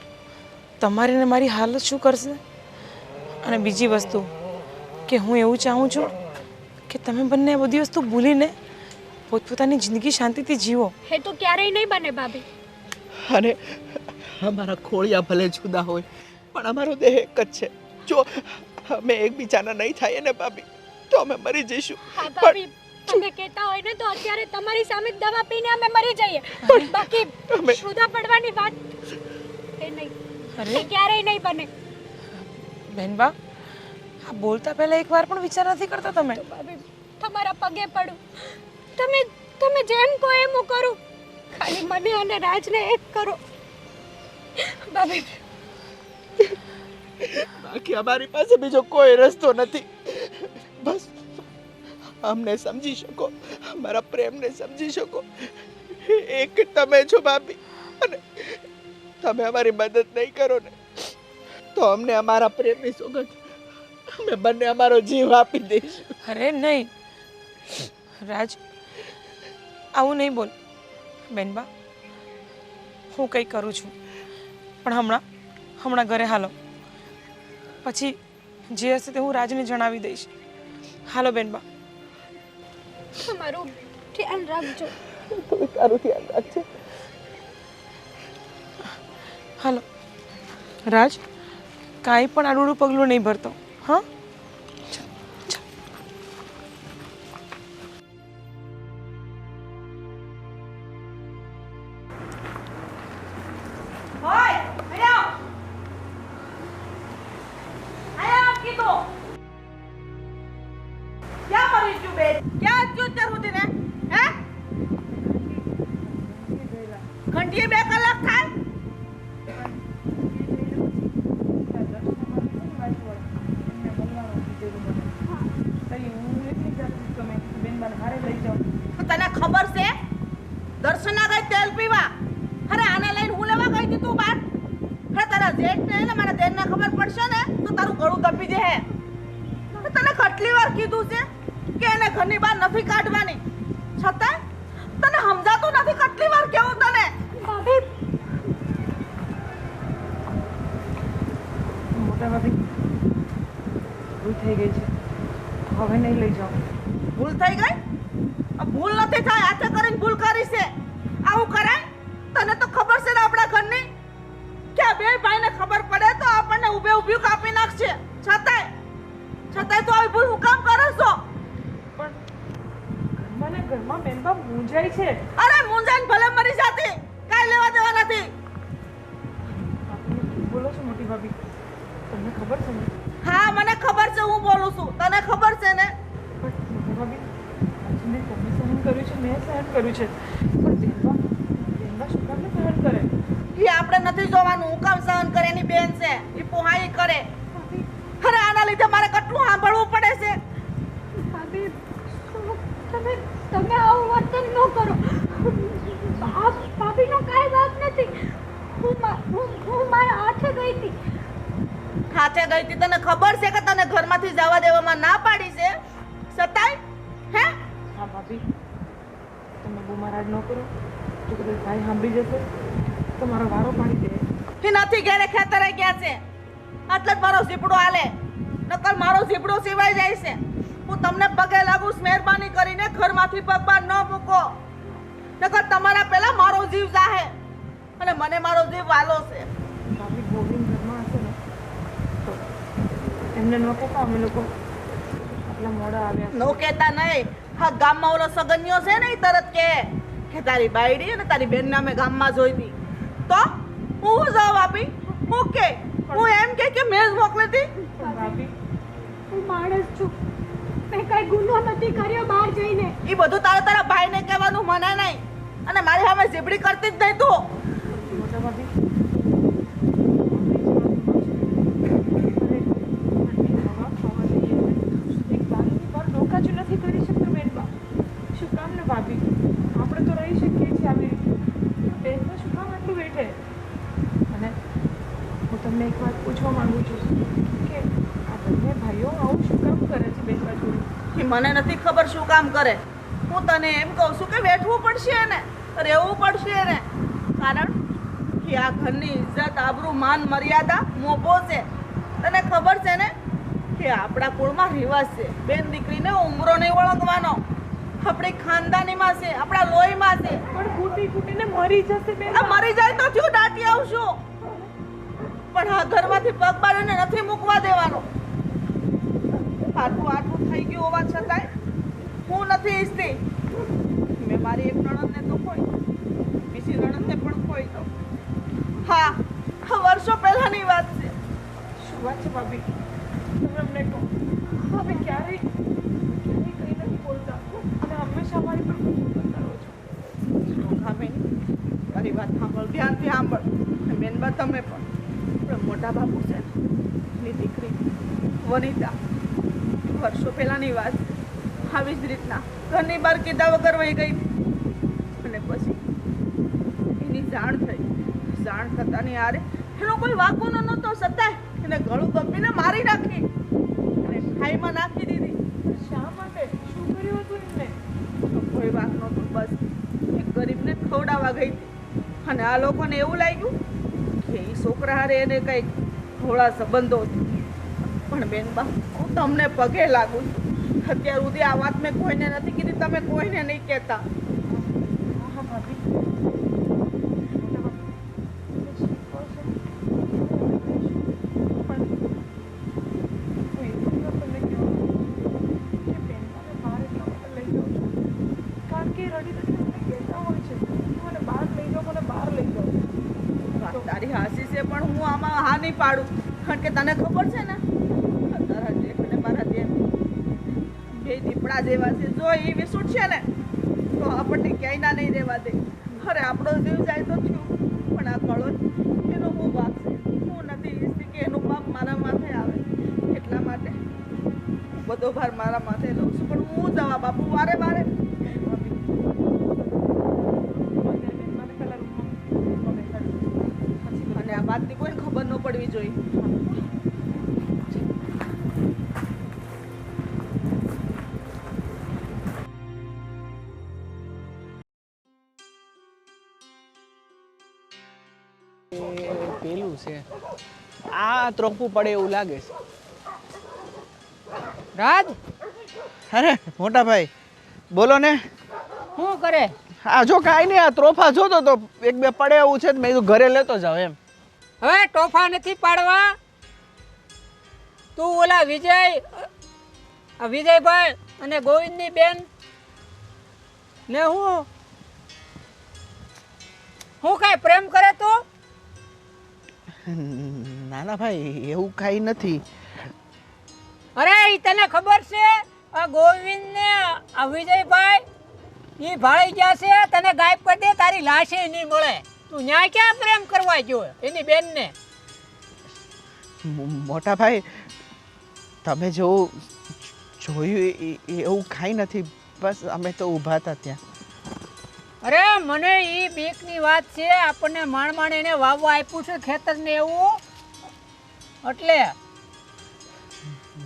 તમારી ને મારી હાલત શું કરશે. અને બીજી વસ્તુ કે હું એવું ચાહું છું કે તમે બંને આ બધી વસ્તુ ભૂલીને પોતપોતાની જિંદગી શાંતિથી જીવો. એ તો ક્યારેય નહીં બને ભાભી. અને અમારા ખોળિયા ભલે જુદા હોય પણ અમારો દેહ એક જ છે. જો અમે એકબીજાના નહીં થાય ને ભાભી, તો અમે મરી જઈશું. હા ભાભી, તમે કહેતા હોય ને તો અત્યારે તમારી સામે દવા પીને અમે મરી જઈએ. બાકી જુદા પડવાની વાત એ નહીં, એ ક્યારેય નહીં બને. બેનબા, આ બોલતા પહેલા એકવાર પણ વિચાર નથી કરતા તમે? ભાભી તમારા પગે પડું, તમે જેમ કહો એમ હું કરું. ખાલી મને અને રાજને એક કરો ભાભી. બાકી અમારી પાસે બીજો કોઈ રસ્તો નથી. બસ અમને સમજી શકો, અમારા પ્રેમને સમજી શકો, એક તમે છો ભાભી. અને તમે અમારી મદદ નહીં કરો ને તો અમને અમારા પ્રેમની સોગંદ અમે બંને અમારો જીવ આપી દઈશું. અરે નહીં રાજ, આવું નહીં બોલ. બેનબા, હું કંઈ કરું છું પણ હમણાં ઘરે હાલો. પછી જે હશે તે હું રાજને જણાવી દઈશ. હાલો બેનબા. તમારું ધ્યાન રાખજો. તું તારું ધ્યાન રાખજે. હાલો રાજ, કાંઈ પણ આડું પગલું નહીં ભરતો. હા, ઘંટીએ 2 કલાક થાય. તને ખબર છે દર્શના ગઈ તેલ પીવા? અરે આને લઈને હું લેવા ગઈ હતી તું બાર? અરે તારા જેઠ ને મારા દેર ને ખબર પડશે ને તો તારું ગળું દબી જશે. તને કેટલી વાર કીધું છે કે એને ઘરની બહાર નથી કાઢવાની, છતાં તને સમજાતું નથી. કેટલી વાર કેવું તને? ભાભી મોટા ભાભી, ભૂલ થઈ ગઈ છે, હવે નહીં લઈ જાઓ. ભૂલ થઈ ગઈ? ભૂલ નથી થાય, હાથે કરીને ભૂલ કરી છે. આવું કરાય? તને તો ખબર છે ને આપણા ઘરની કે આ બે ભાઈને ખબર પડે તો આપણને ઊભે ઊભી કાપી નાખશે. છતાંય તો આવી ભૂલ હું કામ કરો છો? પણ ઘરમાં બેનબા મૂંઝાય છે. અરે મુંજાઈને ભલે મરી જાતી, કાઈ લેવા દેવા નથી. આપણે બોલો છો મોટી ભાભી, તમને ખબર છે ને? હા મને ખબર છે હું બોલું છું, તને ખબર છે ને? પણ મોટી ભાભી, આજને તમે સહન કર્યું છે, મેં સહન કર્યું છે, પણ બેનબા શું કામ સહન કરે? એ આપણે નથી જોવાનું હું કામ સહન કરે. એની બેન છે, એ પોહાઈ કરે. અરે આના લીધે મારે કેટલું સાંભળવું પડે છે. ભાભી તમે આવું વર્તન ન કરો. ભાભીનો કાંઈ વાત નથી. હું મારા હાથે ગઈ હતી. હાથે ગઈ હતી? તને ખબર છે કે તને ઘરમાંથી જવા દેવામાં ના પાડી છે, છતાંય હે? હા ભાભી, તમે બુમારાજ ન કરો. જો કદાચ ભાઈ સાંભળી જશે તો મારો વારો પાડી દે. એ નથી ઘેરે ખેતરે ગયા છે એટલે જ મારો ઝીપડો હાલે, નકર મારો ઝીપડો સિવાય જાય છે. હું તમને પગે લાગુ છું, મહેરબાની કરીને ઘરમાંથી પગ બહાર ન મૂકો, નકર તમારા પહેલા મારો જીવ જાહે અને મને મારો જીવ વાલો છે. ભાભી ગોવિંદ ઘરમાં હશે ને તો એમને ન કહેતા અમે લોકો આટલા મોડા આવ્યા. નો કહેતા નહીં. હા, ગામમાં ઓલો સગન્યો છે ને, ઈ તરત કે તારી બાયડી અને તારી બેનને અમે ગામમાં જોઈ હતી. તો હું જવાબ આપી? હું કે હું એમ કે મેં જ મોકલી હતી? ભાભી હું માણસ છું, મેં કઈ ગુનો નથી કર્યો બહાર જઈને. ઈ બધું તારા ભાઈને કહેવાનું મને નહીં, અને મારી સામે ઝીબડી કરતી જ નહીં તું. મોટા ભાભી નથી કરી શકતો બેનબા. શું કામ ને ભાભી, આપણે તો રહી શકીએ છીએ આવી રીતે. બેનબા શું કામ આટલું બેઠે? અને હું તમને એક વાત પૂછવા માંગુ છું કે આ બંને ભાઈઓ આવું શું કામ કરે છે બેનબા જોડે? ઈ મને નથી ખબર શું કામ કરે. હું તને એમ કહું છું કે બેઠવું પડશે ને, રહેવું પડશે ને, કારણ કે આ ઘરની ઇજ્જત, આબરૂ, માન, મર્યાદા મોભો છે. તને ખબર છે ને કે આપણા કુળમાં રિવાજ છે બેન દીકરીને ઉંમરો નહીં ઓળંગવાનો. આપણી ખાનદાનીમાં છે, આપણા લોહીમાં છે. પણ ફૂટી ફૂટીને મરી જશે બેન. આ મરી જાય તો થયું, દાટી આવશું, પણ આ ઘરમાંથી પગ બાળીને નથી મૂકવા દેવાનો. આટલું થઈ ગયું હોવા છતાંય હું નથી ઈચ્છતી. મેં મારી એક નણંદને તો ખોઈ, બીજી નણંદને પણ ખોઈ દઉં. હા, વર્ષો પહેલાની વાત છે. શું વાત છે ભાભી? તમે અમને કહો. ભાભી ક્યારેય કંઈ નથી બોલતા અને હંમેશા અમારી પર ગુસ્સો કરતા રહો છો. કામિની, મારી વાત સાંભળ, ધ્યાનથી સાંભળ. બેનબા તમે પણ. મોટા બાપુ છે ને, એની દીકરી વનિતા વર્ષો પહેલાની વાત આવી જ રીતના ઘરની બહાર કીધા વગર વહી ગઈ અને પછી એની જાણ થઈ. જાણ થતાની આરે એનો કોઈ વાંકો નહોતો, છતાંય એને ગળું દબીને મારી નાખી અને ખાઈમાં નાખી દીધી. શા માટે? શું કર્યું હતું એમને? કોઈ વાંક નહોતો, બસ એક ગરીબને ખવડાવવા ગઈ હતી અને આ લોકોને એવું લાગ્યું કે એ છોકરા હારે એને કંઈક થોડા સંબંધો છે. પણ બેનબા, હું તમને પગે લાગુ છું. અત્યાર સુધી આ વાત મેં કોઈને નથી કીધી, તમે કોઈને નહીં કહેતા. હા ભાભી, વાત તારી હાસી છે, પણ હું આમાં હા નહીં પાડું. કારણ કે તને ખબર છે ને, તારા જેઠ અને મારા દેર બે દીપડા જેવા છે. જો એ વિસુટશે ને તો આપણને ક્યાંય ના નહીં રહેવા દે. અરે આપણો જીવ જાય તો થયું, પણ આ કળો એનો હું વાક છે. હું નથી ઈચ્છતી કે એનું પાપ મારા માથે આવે, એટલા માટે બધો ભાર મારા માથે લઉં છું. પણ હું જવાબ આપું વારે વારે? અને આ વાતની કોઈને ખબર ન પડવી જોઈએ. પેલું છે આ ત્રોપવું પડે એવું લાગે છે. રાજ અરે મોટા ભાઈ બોલો ને. શું કરે? આ જો કાંઈ નહીં, આ ત્રોફા જોતો તો એક બે પડે એવું છે, મેં કીધું ઘરે લેતો જાવ એમ. હવે ટોફા નથી પાડવા. તું ઓલા વિજયભાઈ અને ગોવિંદની બેન ને હું કાંઈ પ્રેમ કરે તું? ના ના ભાઈ, એવું કાંઈ નથી. અરે ઈ તને ખબર છે આ ગોવિંદ ને આ વિજયભાઈ ઈ ભાળી ગયા છે, તને ગાયબ કરી દે, તારી લાશે નહીં મળે. તું ન્યાય ક્યાં પ્રેમ કરવા ગયો એની બેનને? મોટા ભાઈ, તમે જેવું જોયું એવું કાંઈ નથી, બસ અમે તો ઊભા હતા ત્યાં. અરે મને ઈ બીકની વાત છે. આપણને માણ એને વાવવા આપ્યું છે ખેતર ને એવું, એટલે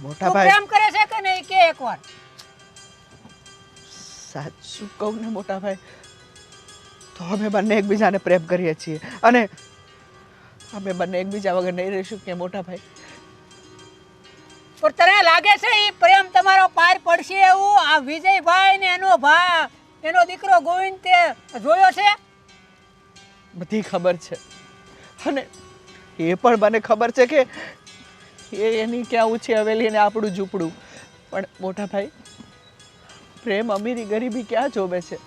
મોટા તું ભાઈ પ્રેમ કરે છે કે નહીં કે એકવાર? સાચું કહું ને મોટા ભાઈ, તો અમે બંને એકબીજાને પ્રેમ કરીએ છીએ અને અમે બંને એકબીજા વગર નહીં રહીશું કે મોટા ભાઈ. પણ તને લાગે છે એ પ્રેમ તમારો પાર પડશે એવું? આ વિજયભાઈ ને એનો દીકરો ગોવિંદ તે જોયો છે? બધી ખબર છે અને એ પણ મને ખબર છે કે એની ક્યાં ઊંચી હવેલી અને આપણું ઝૂંપડું. પણ મોટા ભાઈ, પ્રેમ અમીરી ગરીબી ક્યાં જોવે છે?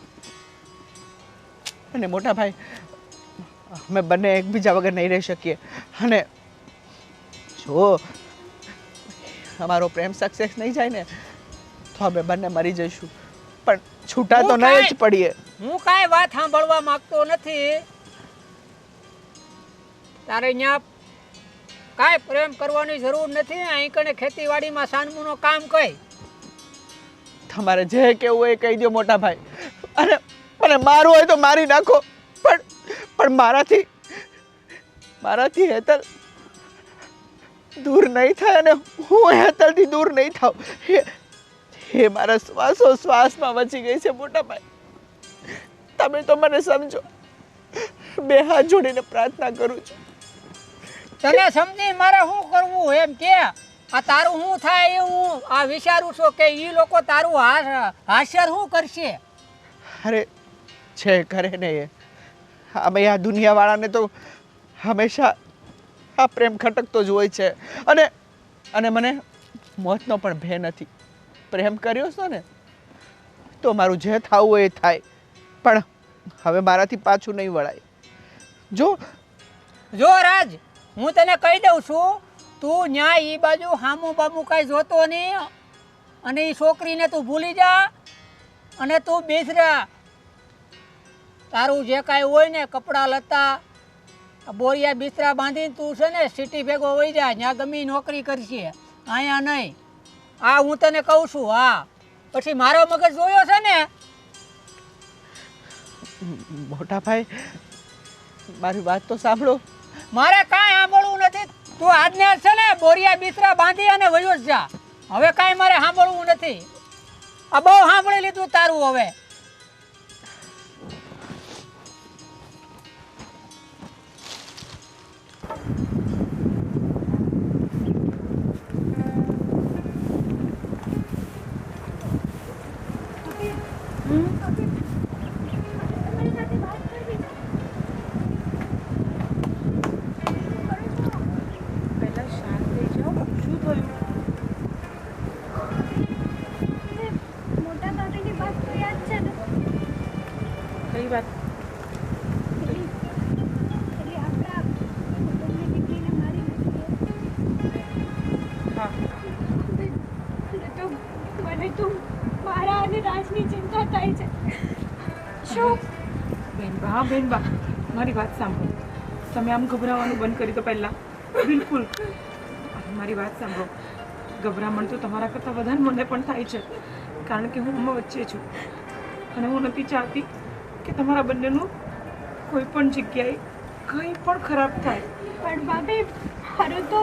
અને મોટા ભાઈ, અમે બંને એકબીજા વગર નહીં રહી શકીએ અને જો અમારો પ્રેમ સક્સેસ નહીં જાય ને તો અમે બંને મરી જઈશું, પણ છૂટા તો નહીં જ પડીએ. હું કાંઈ વાત સાંભળવા માંગતો નથી. તારે અહીંયા કાંઈ પ્રેમ કરવાની જરૂર નથી. અહીં કને ખેતીવાડીમાં સાનમુનો કામ કઈ. તમારે જે કેવું હોય એ કહી દો મોટા ભાઈ, અને મને મારવું હોય તો મારી નાખો, પણ મારાથી હેતલ દૂર નહીં થાય અને હું હેતલથી દૂર નહીં થાઉં. એ મારા શ્વાસમાં વચી ગઈ છે મોટા ભાઈ. તમે તો મને સમજો. બે હાથ જોડીને પ્રાર્થના કરું છું. તને સમજી મારે શું કરવું એમ કે? આ તારું શું થાય એ હું આ વિચારું છું કે એ લોકો તારું હાસ્ય શું કરશે? અરે છે કરે ને એ અમે આ દુનિયાવાળાને તો હંમેશા આ પ્રેમ ખટકતો જ હોય છે અને મને મોતનો પણ ભય નથી. પ્રેમ કર્યો છો ને તો મારું જે થવું હોય એ થાય, પણ હવે મારાથી પાછું નહીં વળાય. જો રાજ, હું તને કહી દઉં છું, તું ન્યા ઈ બાજુ હામું બામું કાંઈ જોતો નહીં અને એ છોકરીને તું ભૂલી જા અને તું બેસરા. તારું જે કાંઈ હોય ને કપડાં લતા બોરિયા બિસ્તરા બાંધીને તું છે ને સિટી ભેગો વહી જા. ત્યાં ગમે નોકરી કરશે, અહીંયા નહીં. આ હું તને કહું છું. હા, પછી મારો મગજ જોયો છે ને. મોટા ભાઈ, મારી વાત તો સાંભળો. મારે કાંઈ સાંભળવું નથી. તું આજને છે ને બોરિયા બિસ્તરા બાંધી અને વયો જ જા. હવે કાંઈ મારે સાંભળવું નથી. આ બહુ સાંભળી લીધું તારું. હવે પહેલા શાંત થઈ જાઓ. શું થયું? મોટા ભાભીની વાત તો યાદ છે ને? કઈ વાત? એટલે આપણા કુટુંબની દીકરીને મારી નાખી. હા, મને તો મારા અને રાજની ચિંતા થાય છે. શું? બેનબા, મારી વાત સાંભળો. તમે આમ ગભરાવાનું બંધ કરી તો પહેલાં. બિલકુલ મારી વાત સાંભળો. ગભરામણ તો તમારા કરતાં વધારે મને પણ થાય છે, કારણ કે હું આમાં વચ્ચે છું અને હું નથી ચાહતી કે તમારા બંનેનું કોઈ પણ જગ્યાએ કંઈ પણ ખરાબ થાય. પણ ભાભી, મારો તો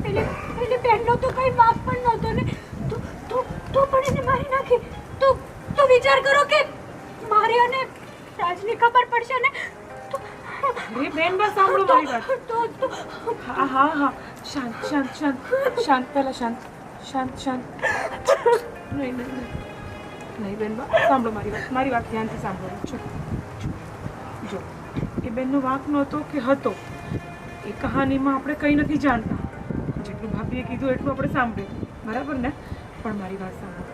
પેલી બહેનનો તો કંઈ વાંક પણ નહોતો ને. તું પણ એને મારી નાખી. તો વિચાર કરો કે મારે અને રાજની ખબર પડશે ને તો. અરે બેનબા, સાંભળો મારી વાત. હા, શાંત પહેલાં શાંત. નહીં બેનબા, સાંભળો મારી વાત ધ્યાનથી સાંભળો. જો એ બેનનો વાંક નહોતો કે હતો, એ કહાનીમાં આપણે કંઈ નથી જાણતા. જેટલું ભાભીએ કીધું એટલું આપણે સાંભળ્યું, બરાબર ને? પણ મારી વાત સાંભળો.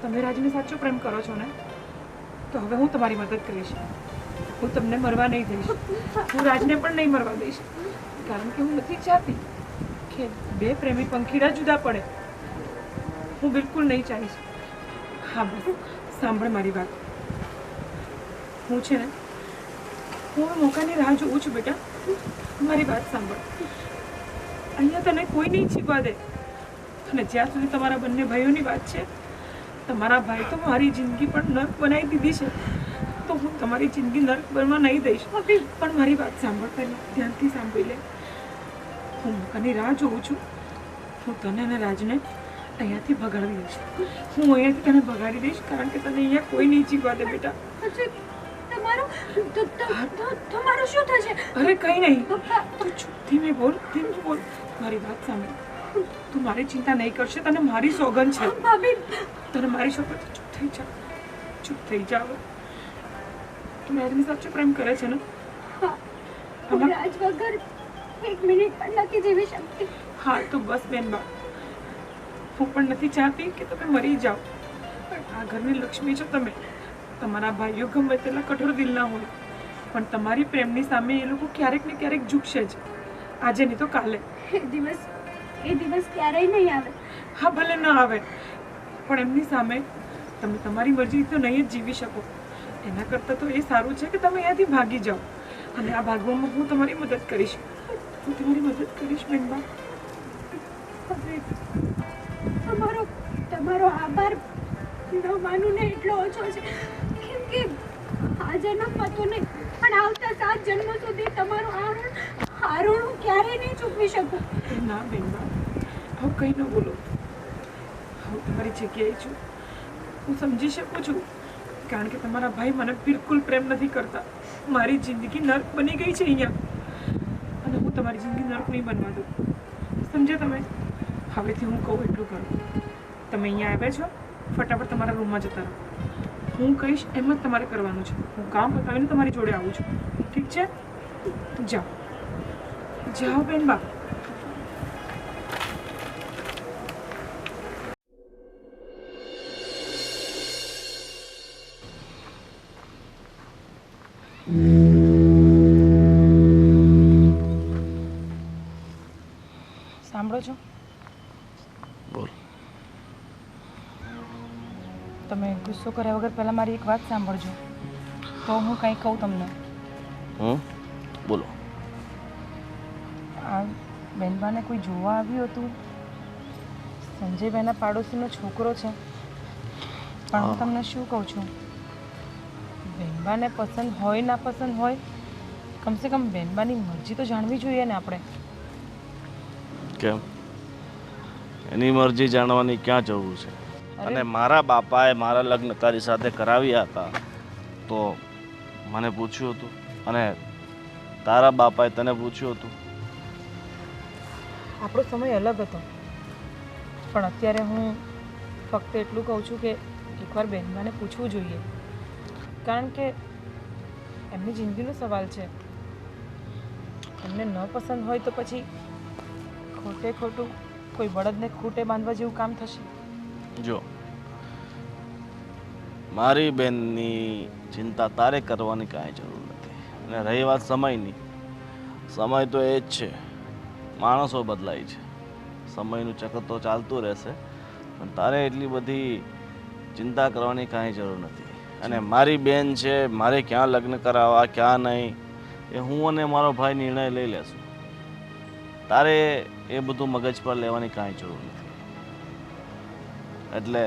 તમે રાજને સાચો પ્રેમ કરો છો ને, તો હવે હું તમારી મદદ કરીશ. હું તમને મરવા નહીં દઈશ. હું રાજને પણ નહીં મરવા દઈશ, કારણ કે હું નથી ચાહતી કે બે પ્રેમી પંખીડા જુદા પડે. હું બિલકુલ નહીં ચાહીશ. હા, બસ સાંભળ મારી વાત. હું છે ને, હું મોકાની રાહ જોઉં છું બેટા. મારી વાત સાંભળ. અહીંયા તને કોઈ નહીં છીપવા દે. અને જ્યાં સુધી તમારા બંને ભાઈઓની વાત છે, તમારા ભાઈ તો મારી જિંદગી પણ નર્ક બનાવી દીધી છે, તો હું તમારી જિંદગી નર્ક બનવા નહીં દઈશ. પણ મારી વાત સાંભળ, પહેલાં ધ્યાનથી સાંભળી લે. હું મોકાની રાહ જોઉં છું. હું તને અને રાજને અહીંયાથી ભગાડી દઈશ. હું અહીંયાથી તને ભગાડી દઈશ, કારણ કે તને અહીંયા કોઈ નહીં જીવવા દે બેટા. તમારું શું થશે? અરે કંઈ નહીં, તું ચૂપ, ધીમે બોલ, ધીમે બોલ. મારી વાત સાંભળ, તું મારી ચિંતા નહીં કરશે, તને મારી સોગંદ છે. ભાભી, તને મારી સોગંદ છે. ચૂપ થઈ જા, ચૂપ થઈ જા હવે. તું મેડમની સાચો પ્રેમ કરે છે ને? હું રાજ વગર એક મિનિટ પણ નથી જીવી શકતી. હા તો બસ બેનબા, હું પણ નથી ચાહતી કે તમે મરી જાઓ, પણ આ ઘરની લક્ષ્મી છો તમે. તમારા ભાઈઓ ગમે તેટલા કઠોર દિલના હોય, પણ તમારી પ્રેમની સામે એ લોકો ક્યારેક ને ક્યારેક ઝૂકશે જ. આજે નહીં તો કાલે. એ દિવસ ક્યારેય નહીં આવે. હા ભલે ન આવે, પણ એમની સામે તમે તમારી મરજી તો નહીં જ જીવી શકો. એના કરતાં તો એ સારું છે કે તમે અહીંયાથી ભાગી જાઓ, અને આ ભાગવામાં હું તમારી મદદ કરીશ. હું તમારી મદદ કરીશ બેનબા. તમારો આભાર ન માનું ને એટલો ઓછો છે, કેમ કે આ જન્મમાં તો નહીં પણ આવતા 7 જન્મો સુધી તમારું આ ઋણ હું ક્યારેય નહીં ચૂકવી શકું. ના બેનબા, હું કંઈ ન બોલો. હું તમારી જગ્યાએ છું, હું સમજી શકું છું, કારણ કે તમારા ભાઈ મને બિલકુલ પ્રેમ નથી કરતા. મારી જિંદગી નર્ક બની ગઈ છે અહીંયા, અને હું તમારી જિંદગી નર્ક નહીં બનવા દઉં. સમજ્યા તમે? હવેથી હું કહું એટલું કરો. તમે અહીંયા આવ્યા છો, ફટાફટ તમારા રૂમમાં જતા રહો. હું કહીશ એમ જ તમારે કરવાનું છે. હું કામ પતાવીને તમારી જોડે આવું છું, ઠીક છે? જાઓ જાઓ બેનબા. સાંભળો છો? બોલ. તમે ગુસ્સો કર્યા વગર પહેલાં મારી એક વાત સાંભળજો, તો હું કંઈ કહું તમને. બોલો. આ બેનબાને કોઈ જોવા આવ્યું હતું. સંજયભાઈના પાડોશીનો છોકરો છે, પણ હું તમને શું કહું છું, બેનબાને પસંદ હોય ના પસંદ હોય, કમસે કમ બેનબાની મરજી તો જાણવી જોઈએ ને આપણે. કેમ? એની મરજી જાણવાની ક્યાં જરૂર છે? અને મારા બાપાએ મારા લગ્ન તારી સાથે કરાવ્યા હતા તો મને પૂછ્યું હતું, અને તારા બાપાએ તને પૂછ્યું હતું? આપણો સમય અલગ હતો, પણ અત્યારે હું ફક્ત એટલું કહું છું કે એકવાર બેનબાને પૂછવું જોઈએ, કારણ કે એમની જિંદગીનો સવાલ છે. એમને ન પસંદ હોય તો પછી ખોટે ખોટું કોઈ બળદને ખૂટે બાંધવા જેવું કામ થશે. જો, મારી બેનની ચિંતા તારે કરવાની કાંઈ જરૂર નથી. અને રહી વાત સમયની, સમય તો એ જ છે, માણસો બદલાય છે, સમયનું ચક્ર તો ચાલતું રહેશે, પણ તારે એટલી બધી ચિંતા કરવાની કાંઈ જરૂર નથી. અને મારી બેન છે, મારે ક્યાં લગ્ન કરાવવા ક્યાં નહીં, એ હું અને મારો ભાઈ નિર્ણય લઈ લેશું. તારે એ બધું મગજ પર લેવાની કાંઈ જરૂર નથી. એટલે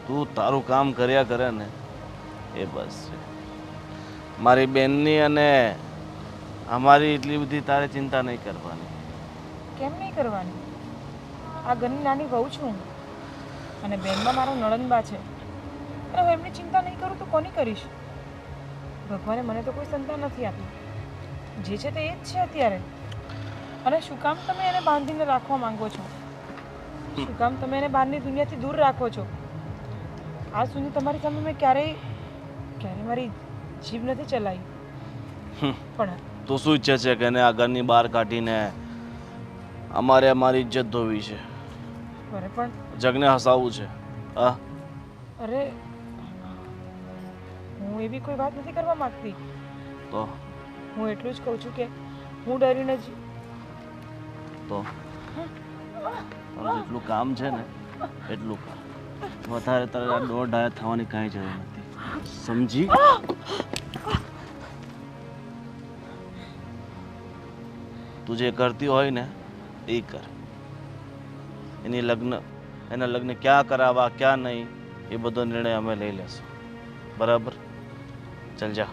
તું તારું કામ કર્યા કરે ને એ બસ છે. મારી બેનની અને અમારી એટલી બધી તારે ચિંતા નહીં કરવાની. કેમ નહીં કરવાની? આ ઘરની નાની વહુ છું હું, અને બેનમાં મારો નણંદબા છે, અને હું એમની ચિંતા નહીં કરું તો કોની કરીશ? ભગવાને મને તો કોઈ સંતાન નથી આપી, જે છે તે એ જ છે અત્યારે. અને શું કામ તમે એને બાંધીને રાખવા માંગો છો? શું કામ તમે એને બહારની દુનિયાથી દૂર રાખો છો? આ સુધી તમારી સામે મેં ક્યારેય મારી જીભ નથી ચલાવી, પણ તું શું ઈચ્છે છે કે એને આ ઘરની બહાર કાઢીને અમારે અમારી ઇજ્જત ધોવી છે? અરે પણ જગને હસાવવું છે? હા, અરે હું એવી કોઈ વાત નથી કરવા માંગતી. તો હું એટલું જ કહું છું કે હું ડરીને જ તો તારું જેટલું કામ છે ને એટલું કામ, વધારે તારે દોઢ થવાની કાંઈ જરૂર નથી, સમજી? તું જે કરતી હોય ને એ કર. એના લગ્ન ક્યાં કરાવવા ક્યાં નહીં એ બધો નિર્ણય અમે લઈ લેશું, બરાબર? ચાલ જા.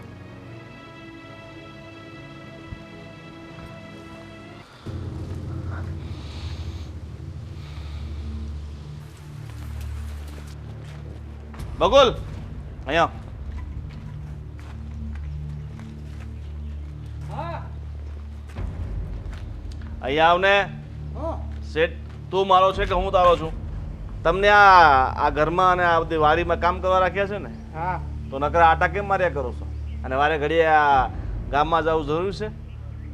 બગુલ, અહીંયા અહીંયા આવને. શેઠ તું મારો છે કે હું તારો છું? તમને આ ઘરમાં અને આ બધી વાડીમાં કામ કરવા રાખ્યા છે ને, હા તો નકરા આટા કેમ માર્યા કરો છો? અને વારે ઘડીએ આ ગામમાં જવું જરૂર છે?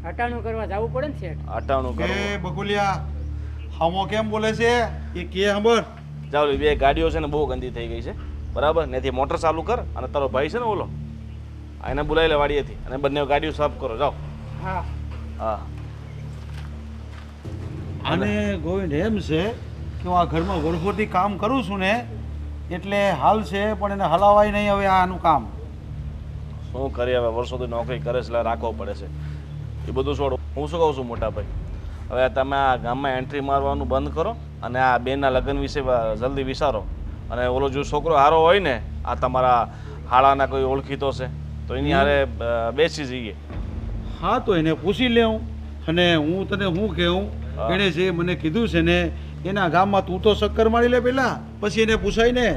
હટાણું કરવા જવું પડે ને શેઠ. અટાણું કરો. એ બકુલિયા હામો કેમ બોલે છે એ કે સાંભળ. ચાલો બે ગાડીઓ છે ને બહુ ગંદી થઈ ગઈ છે, બરાબર? ત્યાંથી મોટર ચાલુ કર અને તારો ભાઈ છે ને ઓલો, એને બોલાવી લે વાડીએથી, અને બંને ગાડીઓ સાફ કરો. જાઓ. હા હા. અને ગોવિંદ એમ છે કે હું આ ઘરમાં વર્ષોથી કામ કરું છું ને એટલે હાલ છે, પણ એને હલાવાય નહીં હવે આનું કામ. શું કરીએ હવે, વર્ષોથી નોકરી કરે છે એટલે રાખવો પડે છે. એ બધું છોડો. હું શું કહું છું મોટા ભાઈ, હવે તમે આ ગામમાં એન્ટ્રી મારવાનું બંધ કરો અને આ બેનના લગ્ન વિશે જલ્દી વિચારો. અને ઓલો જો છોકરો હારો હોય ને, આ તમારા હાળાના કોઈ ઓળખીતો છે તો એની હારે બેસી જઈએ. હા તો એને પૂછી લેવું. અને હું તને શું કહું, એણે જે મને કીધું છે ને એના ગામમાં તું તો ચક્કર મારી લે પેલા, પછી એને પૂછાય ને.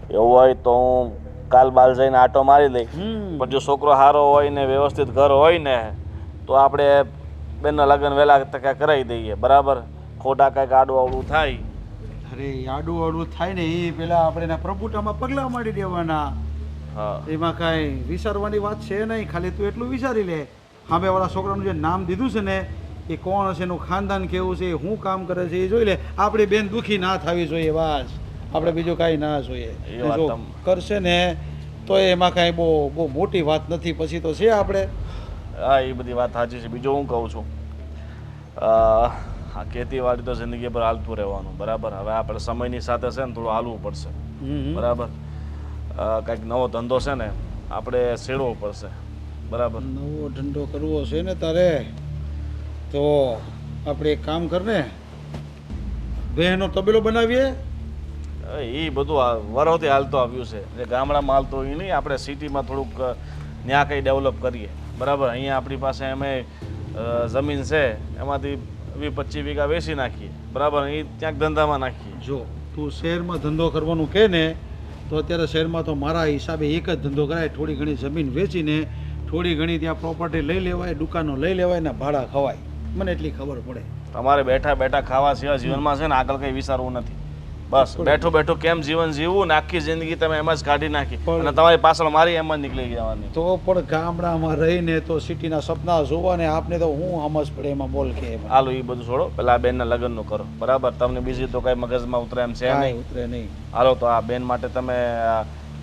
એવું હોય તો હું કાલ બાલ જઈને આટો મારી લઈ. પણ જો છોકરો હારો હોય ને વ્યવસ્થિત ઘર હોય ને તો આપણે બેનના લગ્ન વહેલા તકે કરાવી દઈએ, બરાબર? ખોટા કાંઈક આડું અવળું થાય. અરે આડું આડું થાય ને એ પેલા આપણે એના પ્રભુતામાં પગલાં મારી દેવાના. હા. એમાં કાંઈ વિચારવાની વાત છે નહીં, ખાલી તું એટલું વિચારી લે. સામેવાળા છોકરાનું જે નામ દીધું છે ને એ કોણ હશે, એનું ખાનદાન કેવું છે, શું કામ કરે છે એ જોઈ લે. આપણી બેન દુઃખી ના થવી જોઈએ, બસ. આપણે બીજું કાંઈ ના જોઈએ. એ વાત જો કરશે ને તો એમાં કાંઈ બહુ બહુ મોટી વાત નથી, પછી તો છે આપણે. હા, એ બધી વાત સાચી છે. બીજું હું કહું છું, આ ખેતીવાડી તો જિંદગી પર હાલતું રહેવાનું, બરાબર? હવે આપણે સમયની સાથે છે ને થોડું હાલવું પડશે, બરાબર? કંઈક નવો ધંધો છે ને આપણે શેરવો પડશે, બરાબર? નવો ધંધો કરવો છે ને તારે તો આપણે એક કામ કરને, બહેનો તબેલો બનાવીએ. એ બધું વરોથી હાલતું આવ્યું છે. જે ગામડામાં હાલતું હોય એ નહીં, આપણે સિટીમાં થોડુંક ત્યાં કંઈ ડેવલપ કરીએ, બરાબર? અહીંયા આપણી પાસે અમે જમીન છે એમાંથી 20-25 વીઘા વેચી નાખીએ, બરાબર? એ ક્યાંક ધંધામાં નાખીએ. જો તું શહેરમાં ધંધો કરવાનું કહે ને તો અત્યારે શહેરમાં તો મારા હિસાબે એક જ ધંધો કરાય, થોડી ઘણી જમીન વેચીને થોડી ઘણી ત્યાં પ્રોપર્ટી લઈ લેવાય, દુકાનો લઈ લેવાય ને ભાડા ખવાય. મને એટલી ખબર પડે. તમારે બેઠા બેઠા ખાવા સિવાય જીવનમાં છે ને આગળ કંઈ વિચારવું નથી. બસ બેઠું બેઠું કેમ જીવન જીવવું ને આખી જિંદગી તમે એમ જ કાઢી નાખી અને તમારી પાછળ મારી એમ જ નીકળી જવાની. તો પણ ગામડામાં રહીને તો સિટીના સપના જોવા ને આપને તો હું સમજ પડે એમાં બોલ કે હાલો એ બધું છોડો, પેલા બેનના લગ્નનું કરો, બરાબર? તમને બીજી તો કઈ મગજમાં ઉતરે એમ છે નહીં. ઉતરે નહીં. હાલો તો આ બેન માટે તમે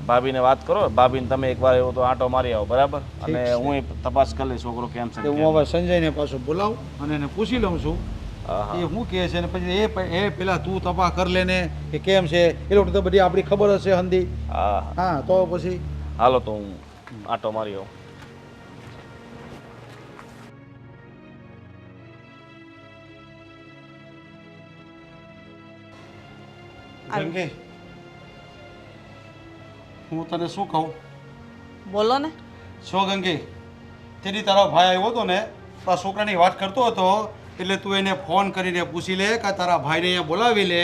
ભાભીને વાત કરો, ભાભીને તમે એકવાર એવો તો આંટો મારી આવો, બરાબર? અને હું તપાસ કરી લઈશ છોકરો કેમ છે. હું હવે સંજયને પાછો બોલાવું અને એને પૂછી લઉં છું એ શું કહે છે, ને પછી એ પેલા તું તપાસ કરી લે ને કે કેમ છે. એ લોકો તો બધી આપણી ખબર હશે હંધી. હા તો પછી હાલો તો હું આંટો મારી આવું. ગંગે, હું તને શું કહું? બોલો ને. છો ગંગે, તેની તારો ભાઈ આવ્યો હતો ને તો આ છોકરાની વાત કરતો હતો એટલે તું એને ફોન કરીને પૂછી લે કે તારા ભાઈને અહીંયા બોલાવી લે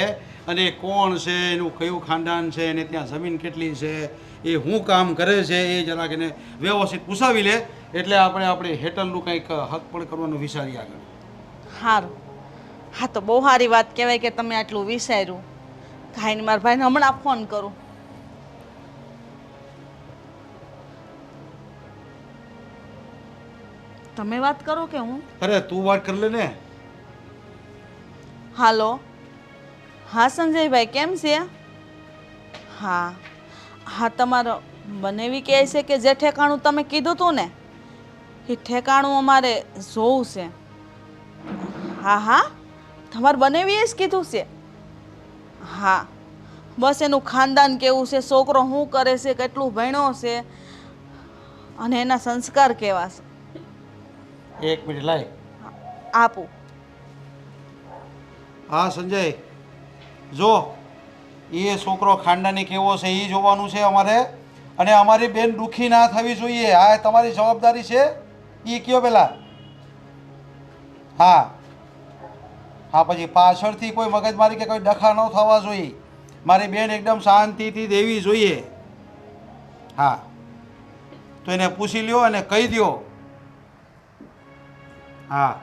અને કોણ છે, એનું કયું ખાનદાન છે, એને ત્યાં જમીન કેટલી છે, એ શું કામ કરે છે, એ જરાક એને વ્યવસ્થિત પૂછાવી લે એટલે આપણે હેટલનું કંઈક હક પણ કરવાનું વિચારીએ આગળ. સારું. હા તો બહુ સારી વાત કહેવાય કે તમે આટલું વિચાર્યું. કાંઈ મારા ભાઈને હમણાં ફોન કરું. તમે વાત કરો કે હું? અરે તું વાત કરી લે ને. હાલો. હા સંજયભાઈ, કેમ છે? હા હા, તમારો બનેવી કહે છે કે જે ઠેકાણું તમે કીધું હતું ને એ ઠેકાણું અમારે જોવું છે. હા હા, તમારે બનેવીએ જ કીધું છે. હા, બસ એનું ખાનદાન કેવું છે, છોકરો શું કરે છે, કેટલું ભણ્યો છે અને એના સંસ્કાર કેવા છે. એક મિનિટ લાય. આપું. હા સંજય, જો એ છોકરો ખાનદાની કેવો છે એ જોવાનું છે અમારે, અને અમારી બેન દુઃખી ના થવી જોઈએ. આ તમારી જવાબદારી છે. એ કયો પેલા. હા હા, પછી પાછળથી કોઈ મગજમારી કે કોઈ ડખા ન થવા જોઈએ. મારી બેન એકદમ શાંતિથી દેવી જોઈએ. હા તો એને પૂછી લ્યો અને કહી દો. હા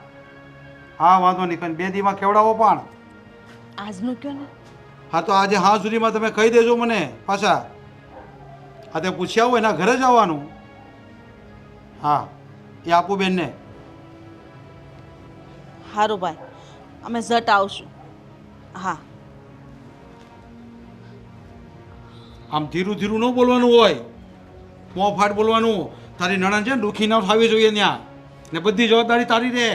હા વાંધો નહીં, પણ 2 દીમાં કેવડાવો પણ. આજનું કયો ને. હા તો આજે હા સુધીમાં તમે કહી દેજો મને પાછા. હા તે પૂછ્યા હોય એના ઘરે જ આવવાનું. હા એ આપું બેનને. સારું ભાઈ, અમે ઝટ આવશું. હા. આમ ધીરું ધીરું ન બોલવાનું હોય, મોંફાટ બોલવાનું. તારી નણંદ છે ને દુઃખી ન થવી જોઈએ ત્યાં, ને બધી જવાબદારી તારી રહે.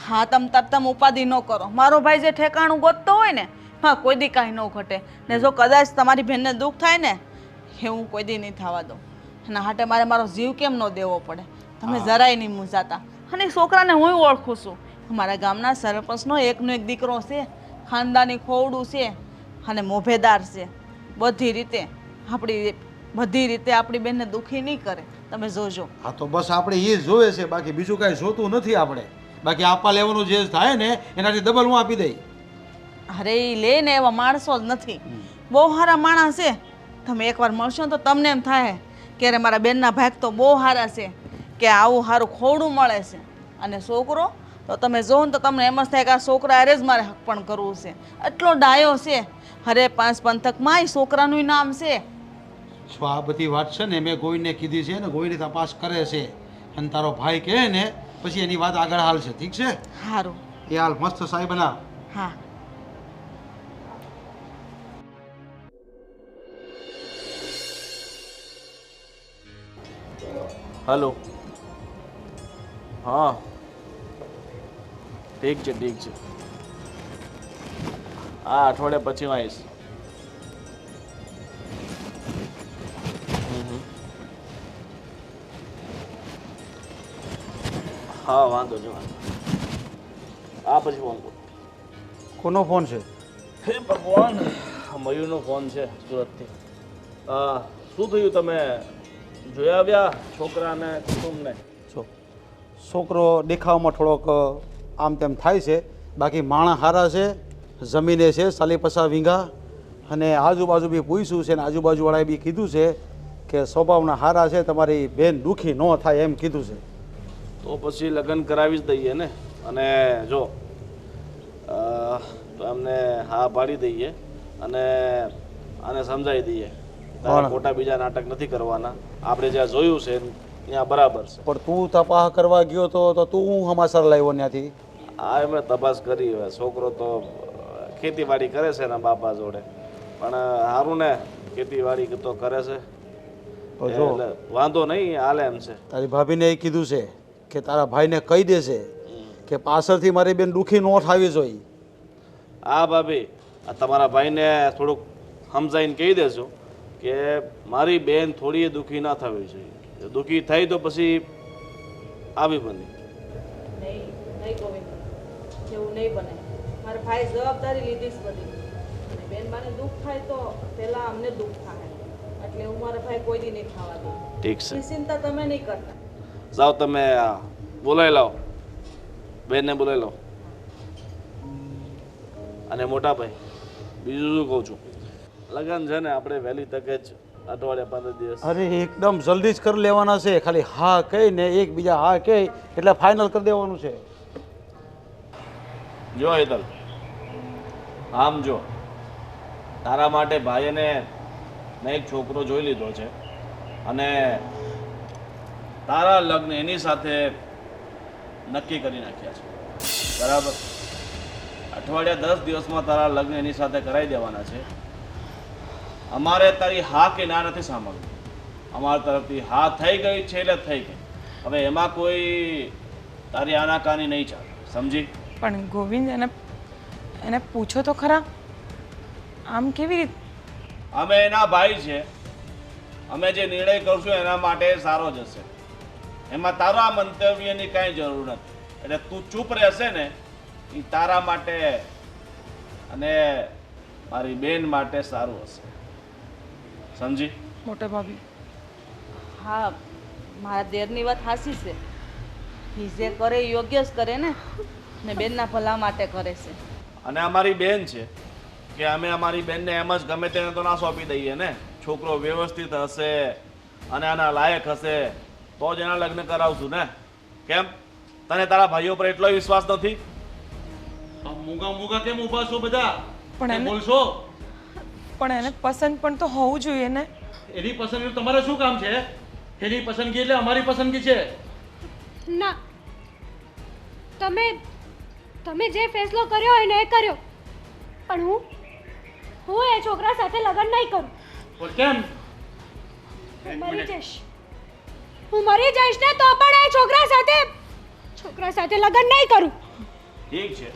હા, તમ ઉપાધિ ન કરો. મારો ભાઈ જે ઠેકાણું ગોતતો હોય ને, હા, કોઈ દી કાંઈ ન ઘટે. ને જો કદાચ તમારી બહેનને દુઃખ થાય ને, એ હું કોઈ દી નહીં થવા દઉં. એના હાટે મારો જીવ કેમ ન દેવો પડે? તમે જરાય નહીં મૂંઝાતા. અને એ છોકરાને હું ઓળખું છું. અમારા ગામના સરપંચનો એકનો એક દીકરો છે, ખાનદાની ખોવડું છે અને મોભેદાર છે. બધી રીતે આપણી બેનને દુઃખી નહીં કરે. તમે જોજો. હા તો બસ આપણે એ જ જોવે છે, બાકી બીજું કાંઈ જોતું નથી આપણે. બાકી આપવા લેવાનું જે થાય ને એનાથી ડબલ હું આપી દઈ. અરે એ લે ને એવા માણસો જ નથી, બહુ સારા માણસ છે. તમે એકવાર મળશો ને તો તમને એમ થાય કે અરે મારા બેનના ભાગ તો બહુ સારા છે, કે આવું સારું ખોવડું મળે છે. અને છોકરો તો તમે જોવો ને તો તમને એમ જ થાય કે આ છોકરા અરે જ મારે હક પણ કરવું છે. એટલો ડાયો છે. અરે 5 પંથકમાં એ છોકરાનું નામ છે. જો આ બધી વાત છે ને મેં ગોઈને કીધી છે ને, ગોઈની તપાસ કરે છે. અને તારો ભાઈ કહે ને પછી એની વાત આગળ હાલશે. ઠીક છે? સારું. એ હાલ મસ્ત સાહેબ બના. હા. હલો. હા, ઠીક છે ઠીક છે. આ અઠવાડિયા પછી હું આવીશ. હા વાંધો નહીં, વાંધો. આ પછી ફોન કરું. કોનો ફોન છે? હે ભગવાન, મયુરનો ફોન છે સુરતથી. શું થયું, તમે જોયા આવ્યા છોકરાને કુટુંબને? છોકરો દેખાવમાં થોડોક આમ તેમ થાય છે, બાકી માણસ સારા છે. જમીને છે 40-50 વીઘા, અને આજુબાજુ બી પૂછ્યું છે ને આજુબાજુવાળાએ બી કીધું છે કે સ્વભાવના સારા છે, તમારી બેન દુઃખી ન થાય એમ કીધું છે. તો પછી લગ્ન કરાવી જ દઈએ ને. અને જો તો એમને હા પાડી દઈએ અને આને સમજાવી દઈએ તારે ખોટા બીજા નાટક નથી કરવાના. આપણે જ્યાં જોયું છે ત્યાં બરાબર છે. પણ તું તપાસ કરવા ગયો તો તું હું સમાચાર લાવ્યો ત્યાંથી? હા, એમણે તપાસ કરી. હવે છોકરો તો ખેતીવાડી કરે છે એના બાપા જોડે, પણ સારું ને, ખેતીવાડી તો કરે છે એટલે વાંધો નહીં, હાલે એમ છે. તારી ભાભીને એ કીધું છે કે તારા ભાઈને કહી દેશે કે પાછળથી મારી બેન દુઃખી ન થવી જોઈએ. હા ભાભી, આ તમારા ભાઈને થોડુંક સમજાવીને કહી દેજો કે મારી બેન થોડી દુઃખી ના થવી જોઈએ. દુઃખી થઈ તો પછી આવી બની. નહીં ગોવિંદ, એવું નહીં બને. મારા ભાઈ જવાબદારી લીધી જ બધી. અને બેન માને દુઃખ થાય તો પહેલા અમને દુઃખ થાય, એટલે હું મારા ભાઈ કોઈ દી નહીં થવા દઉં. ઠીક છે, એ ચિંતા તમે નહીં કરતા. જાઓ તમે બોલાવી લાવો, બેનને બોલાવી લાવો. અને મોટા ભાઈ, બીજું શું કહું છું, લગ્ન છે ને આપણે વહેલી તકે જ અઠવાડિયા 15 દિવસ. અરે એકદમ જલ્દી જ કરી લેવાના છે. ખાલી હા કહી ને એકબીજા હા કહે એટલે ફાઇનલ કરી દેવાનું છે. જો હેતલ, આમ જો તારા માટે ભાઈને મેં એક છોકરો જોઈ લીધો છે અને તારા લગ્ન એની સાથે નક્કી કરી નાખ્યા છે. બરાબર? અઠવાડિયા 10 દિવસમાં તારા લગ્ન એની સાથે કરાવી દેવાના છે. અમારે તારી હા કે ના નથી સાંભળવું. અમારા તરફથી હા થઈ ગઈ છે એટલે થઈ ગઈ. હવે એમાં કોઈ તારી આનાકાની નહીં ચાલે, સમજી? પણ ગોવિંદ, એને પૂછો તો ખરા, આમ કેવી રીતે? અમે એના ભાઈ છે, અમે જે નિર્ણય કરશું એના માટે સારો જ હશે. એમાં તારા મંતવ્યની કાંઈ જરૂર નથી. એટલે તું ચૂપ રહેશે ને એ તારા માટે અને મારી બેન માટે સારું હશે, સમજી? મોટા ભાભી, હા, મારા દેરની વાત સાચી છે. એ જે કરે એ યોગ્ય જ કરે ને બેનના ભલા માટે કરે છે. અને અમારી બેન છે કે અમે અમારી બેનને એમ જ ગમે તેને તો ના સોંપી દઈએ ને. છોકરો વ્યવસ્થિત હશે અને આના લાયક હશે તો જ એના લગ્ન કરાવશું ને. કેમ, તને તારા ભાઈઓ પર એટલો વિશ્વાસ નથી? આ મૂગા મૂગા કેમ ઊભા છો બધા? પણ કેમ એને- બોલશો? પણ એને પસંદ પણ તો હોવું જોઈએ ને. એની પસંદગી તમારે શું કામ છે? એની પસંદગી એટલે અમારી પસંદગી છે. ના, તમે જે ફેસલો કર્યો હોય ને એ કર્યો, પણ હું એ છોકરા સાથે લગ્ન નહીં કરું. પણ કેમ? હું મરી જઈશ ને તો પણ એ છોકરા સાથે લગ્ન નહીં કરું. ઠીક છે,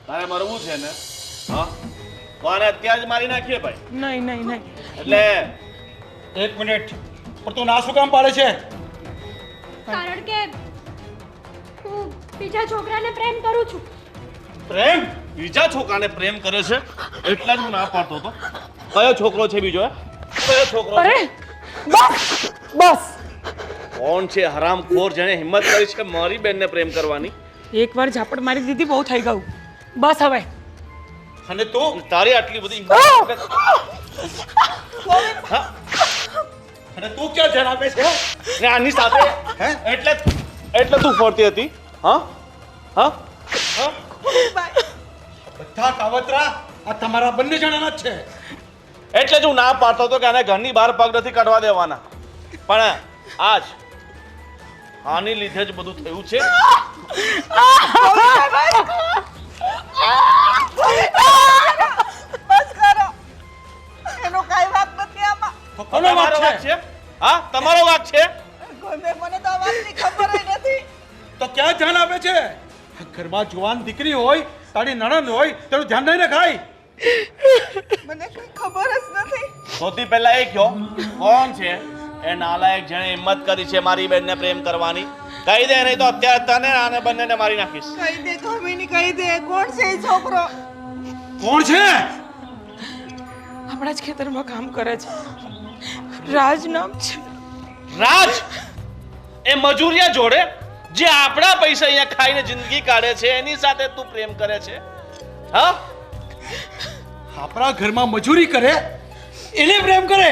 તારે મરવું છે ને? હા, તો આને અત્યારે જ મારી નાખીએ ભાઈ. નહીં નહીં નહીં. એટલે એક મિનિટ, પણ તું ના શું કામ પાડે છે? કારણ કે હું બીજા છોકરાને પ્રેમ કરું છું. પ્રેમ? બીજા છોકરાને પ્રેમ કરે છે એટલા જ હું ના પાડતો હતો. કયો છોકરો છે બીજો? કયો છોકરો છે? અરે બસ બસ. કોણ છે હરામખોર જેને હિંમત કરી છે મારી બેનને પ્રેમ કરવાની? એકવાર ઝાપટ મારી દીધી, બહુ થઈ ગયું. બસ હવે. અને તું તારી આટલી બધી હિંમત? હા? અને તું ક્યાં ધ્યાન આપે છે? ને આની સાથે હે? એટલે તું ફરતી હતી? હા હા હા? બધા કાવતરા આ તમારા બંને જણાના જ છે. એટલે જ હું ના પાડતો હતો કે આને ઘરની બહાર પગ નથી કાઢવા દેવાના, પણ આજ આની લીધે જ બધું થયું છે. બસ કરો, એનો કાંઈ વાંક નથી આમાં. તો કોનો વાંક તમારો વાંક છે? છે? હા, તમારો વાંક છે. મને તો આ વાતની ખબર ય નથી. તો ક્યાં ધ્યાન આપે છે? ઘરમાં જુવાન દીકરી હોય, તારી નણંદ હોય, તેનું ધ્યાન નહીં રખાય. મને કઈ ખબર જ નથી. સૌથી પહેલા એ કહો, કોણ છે એ નાલાયક જેણે હિંમત કરી છે મારી બેનને પ્રેમ કરવાની? કહી દે, નહીં તો અત્યારે તને આને બંનેને મારી નાખીશ. કહી દે ગમીની, કહી દે કોણ છે એ છોકરો? કોણ છે? આપણા જ ખેતરમાં કામ કરે છે. રાજ નામ છે. રાજ? એ મજૂરિયા જોડે જે આપણા પૈસા અહીંયા ખાઈને જિંદગી કાઢે છે એની સાથે તું પ્રેમ કરે છે? હા? આપણા ઘરમાં મજૂરી કરે એને પ્રેમ કરે?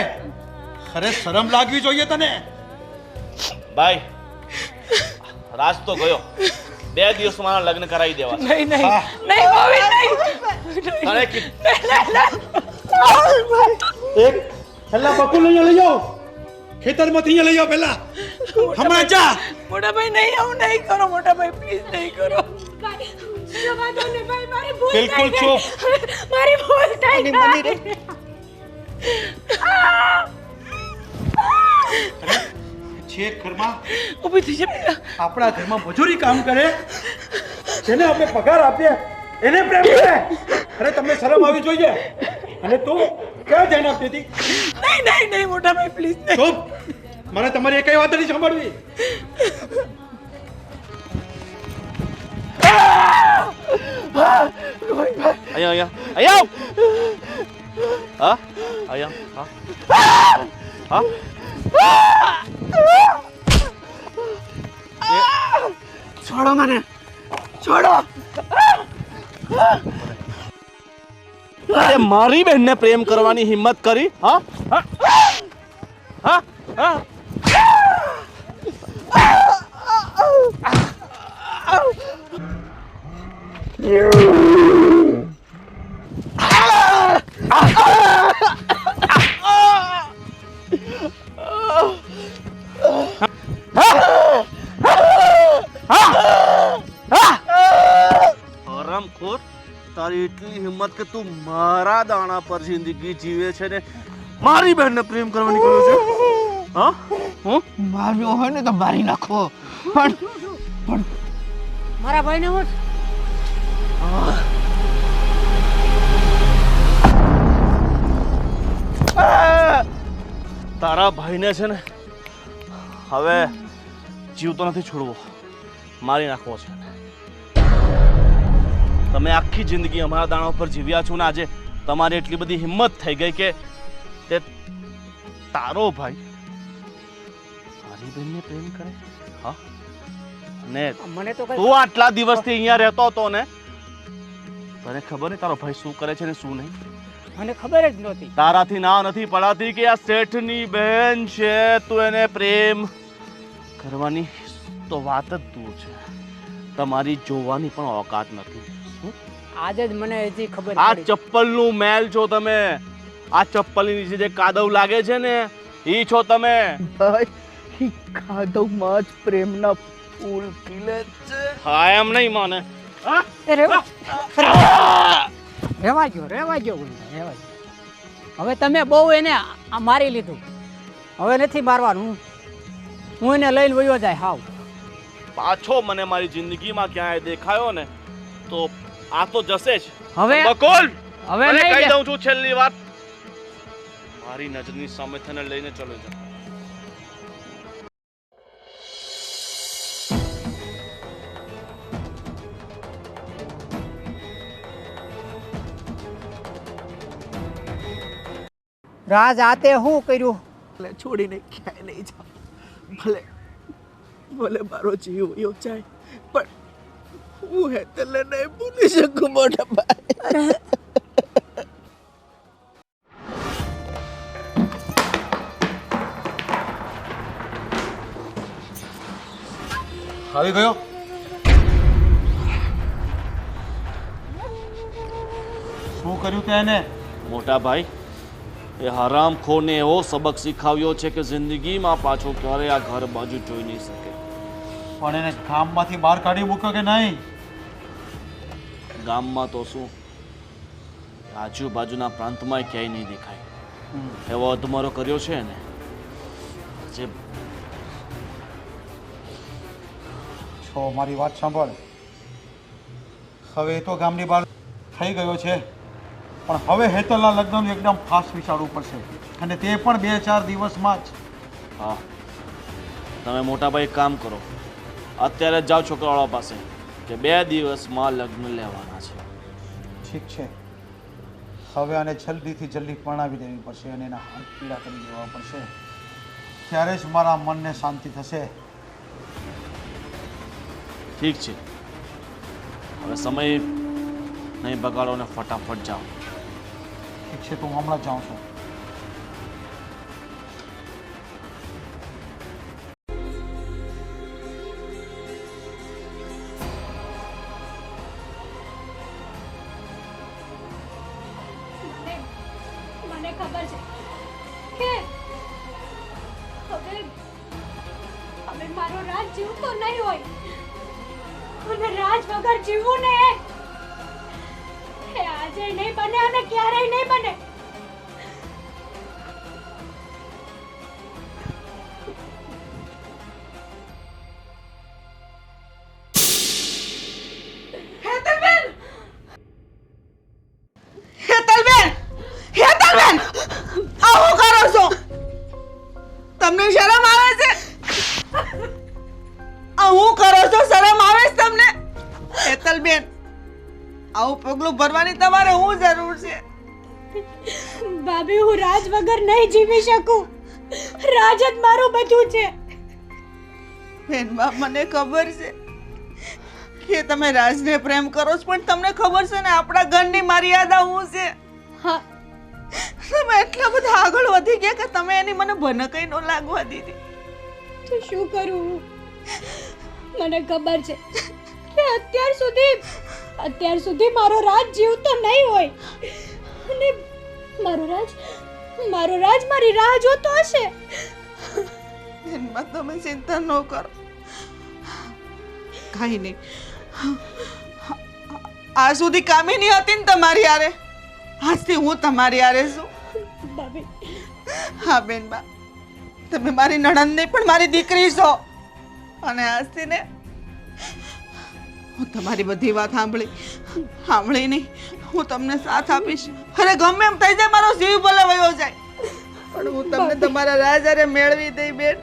અરે શરમ લાગવી જોઈએ તને. ભાઈ, રાજ તો ગયો, 2 દિવસમાં મારા લગ્ન કરાવી દેવા. નહીં નહીં હા. નહીં ભાભી, નહીં. તને કીધું. એક છેલ્લા બકુલ અહીંયા લઈ જાઓ, ખેતરમાંથી અહીંયા લઈ જાઓ પહેલા. હમણાં જા. મોટા ભાઈ નહીં, આવું નહીં કરો. મોટા ભાઈ પ્લીઝ નહીં કરો. ભાઈ, જવા દો ને ભાઈ, મારી ભૂલ થઈ બિલકુલ ગઈ. ચૂપ. મારી ભૂલ થઈ ગઈ. છે ઘરમાં ઊભી થઈ જા બેટા. આપણા ઘરમાં મજૂરી કામ કરે, જેને આપણે પગાર આપીએ એને પ્રેમ કરે. અરે તમને શરમ આવી જોઈએ. અને તું ક્યાં ધ્યાન આપતી હતી? નહીં નહીં નહીં મોટા ભાઈ પ્લીઝ નહીં. ચૂપ. મને તમારી એકઈ વાત નથી સાંભળવી. અહીંયા હા, અહીંયા હા. છોડો મને, છોડો. તે મારી બેનને પ્રેમ કરવાની હિંમત કરી? હા હા હા હા. હરામખોર, તારી એટલી હિંમત કે તું મારા દાણા પર જિંદગી જીવે છે ને મારી બહેનને પ્રેમ કરવા નીકળ્યો છે? હા? હું માર્યો હોય ને તો મારી નાખો, પણ મારા ભાઈને હું તારા ભાઈને છે ને હવે જીવતો નથી છોડવો, મારી નાખવો છે. તમે આખી જિંદગી અમારા દાણા ઉપર જીવ્યા છો ને આજે તમારી એટલી બધી હિંમત થઈ ગઈ કે તે તારો ભાઈ મારી બહેનને પ્રેમ કરે? હા? ને મને તો કઈ તું આટલા દિવસથી અહીંયા રહેતો હતો ને, તને ખબર નહીં તારો ભાઈ શું કરે છે ને શું નહીં? મને ખબર જ નહોતી. તારાથી ના નથી પડાતી કે આ શેઠની બહેન છે, તું એને પ્રેમ કરવાની તો વાત જ દૂર છે, તમારી જોવાની પણ ઓકાત નથી. આજે જ મને હજી ખબર આ પડી. ચપ્પલનું મેલ છો તમે. આ ચપ્પલની નીચે જે કાદવ લાગે છે ને ઈ છો તમે. ભાઈ ઈ કાદવમાં જ પ્રેમના ફૂલ ખીલે છે. હા એમ નહીં માને. હા? એ રેવા રેવા ગયો રેવા ગયો. હવે તમે બહુ એને મારી લીધું. હવે નથી મારવાનું. હું એને લઈને વયો જાય હાવ. પાછો મને મારી જિંદગીમાં ક્યાંય દેખાયો ને તો આ તો જશે જ. હવે બકોલ હવે મને નહીં કહી જાય. દઉં છું છેલ્લી વાત. મારી નજરની સામે તને લઈને ચલો જા. રાજ આતે શું કર્યું? ભલે છોડીને ક્યાંય નહીં જાઉં. ભલે મારો જીવ વયો જાય પણ હું હેતલને નહીં ભૂલી શકું મોટા ભાઈ. આવી ગયો. શું કર્યું તે એને? મોટા ભાઈ એ હરામખોરને એવો સબક શીખવ્યો છે કે જિંદગીમાં પાછો ક્યારે આ ઘર બાજુ જોઈ નહીં શકે. પણ એને ગામમાંથી બહાર કાઢી મૂક્યો કે નહીં? ગામમાં તો શું, આજુબાજુના પ્રાંતમાં ક્યાંય નહીં દેખાય. એવો અધમારો કર્યો છે ને જે છો મારી વાત સાંભળ. હવે એ તો ગામની બહાર થઈ ગયો છે પણ હવે હેતલના લગ્નનું એકદમ ફાસ્ટ વિચારવું પડશે અને તે પણ 2-4 દિવસમાં જ. હા તમે મોટા ભાઈ એક કામ કરો, અત્યારે જ જાઓ છોકરાવાળા પાસે કે 2 દિવસમાં લગ્ન લેવાના છે. ઠીક છે. હવે આને જલ્દીથી જલ્દી પરણાવી દેવી પડશે અને એના હાથ પીડા કરી દેવા પડશે. ત્યારે જ મારા મનને શાંતિ થશે. ઠીક છે, હવે સમય નહીં બગાડો ને ફટાફટ જાઓ. ઠીક છે, તો હું હમણાં જ જાઉં છું. મને ખબર છે કે હવે હવે મારો રાજ જીવતો નહીં હોય અને રાજ વગર જીવવું ને એ આજે નહીં બને અને ક્યારેય નહીં બને. હેતલબેન! હેતલબેન! હેતલબેન! આ શું કરો છો? તમને શરમ આવે છે? આ શું કરો છો? શરમ આવે છે તમને? હેતલબેન, આવું પગલું ભરવાની તમારે શું જરૂર છે? ભાભી, હું રાજ વગર નહીં જીવી શકું. રાજ જ મારું બધું છે. બેનબા, મને ખબર છે કે તમે રાજને પ્રેમ કરો છો, પણ તમને ખબર છે ને આપણા ઘરની મર્યાદા શું છે? હા, તમે એટલા બધા આગળ વધી ગયા કે તમે એની મને ભનકઈ ન લાગવા દીધી. તો શું કરું હું? મને ખબર છે કે અત્યાર સુધી મારો રાજ જીવતો નહીં હોય અને મારો રાજ મારી રાહ જોતો હશે. બેનબા, તમે ચિંતા ન કરો, કાંઈ નહીં. આ સુધી કામિની હતી ને તમારી હારે, આજથી હું તમારી હારે છું. ભાભી, હા બેનબા, તમે મારી નણંદ નહીં પણ મારી દીકરી છો અને આજથી ને હું તમારી બધી વાત સાંભળી નહીં હું તમને સાથ આપીશ. અરે ગમે એમ થઈ જાય, મારો જીવ ભલે વયો જાય પણ હું તમને તમારા રાજ હારે મેળવી દઈ બેન,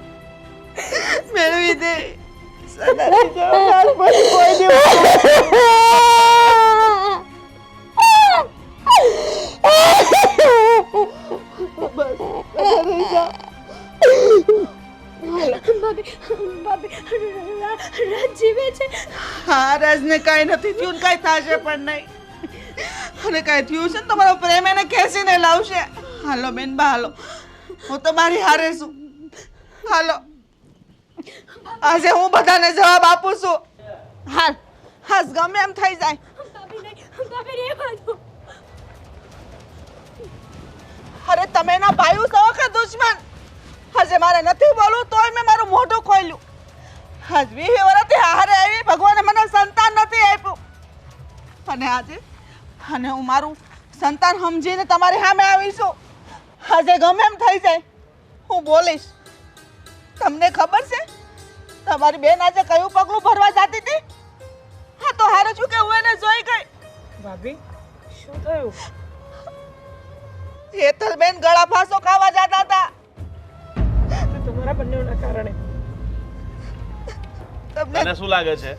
મેળવી દઈ. સદાની જવાબ પછી કોઈ દિવસ ભાભી, રાજ જીવે છે. હા, રાજને કાંઈ નથી થયું ને કાંઈ થશે પણ નહીં. અને કાંઈ થયું છે ને તમારો પ્રેમ એને ખેંચીને લાવશે. હાલો બેનબા, હાલો, હું તમારી હારે છું. હાલો, આજે હું બધાને જવાબ આપું છું. હાલ, હાસ ગમે એમ થઈ જાય. ભાભી નહીં, રહેવા દો. અરે તમે એના ભાઈઓ છો કે દુશ્મન? આજે મારે નથી બોલવું તોય મેં મારું મોઢું ખોલ્યું. આજ 20 વર્ષથી હારે આવી, ભગવાને મને સંતાન નથી આપ્યું. અને આજે હું મારું સંતાન સમજીને તમારી સામે આવી છું. આજે ગમે એમ થઈ જાય હું બોલીશ. તમને ખબર છે તમારી બેન આજે કયું પગલું ભરવા જતી હતી? હા તો હારું છું કે હું એને જોઈ ગઈ. ભાભી શું થયું? હેતલબેન ગળા ફાંસો ખાવા જતા હતા. તમારા બંનેના કારણે. તને શું લાગે છે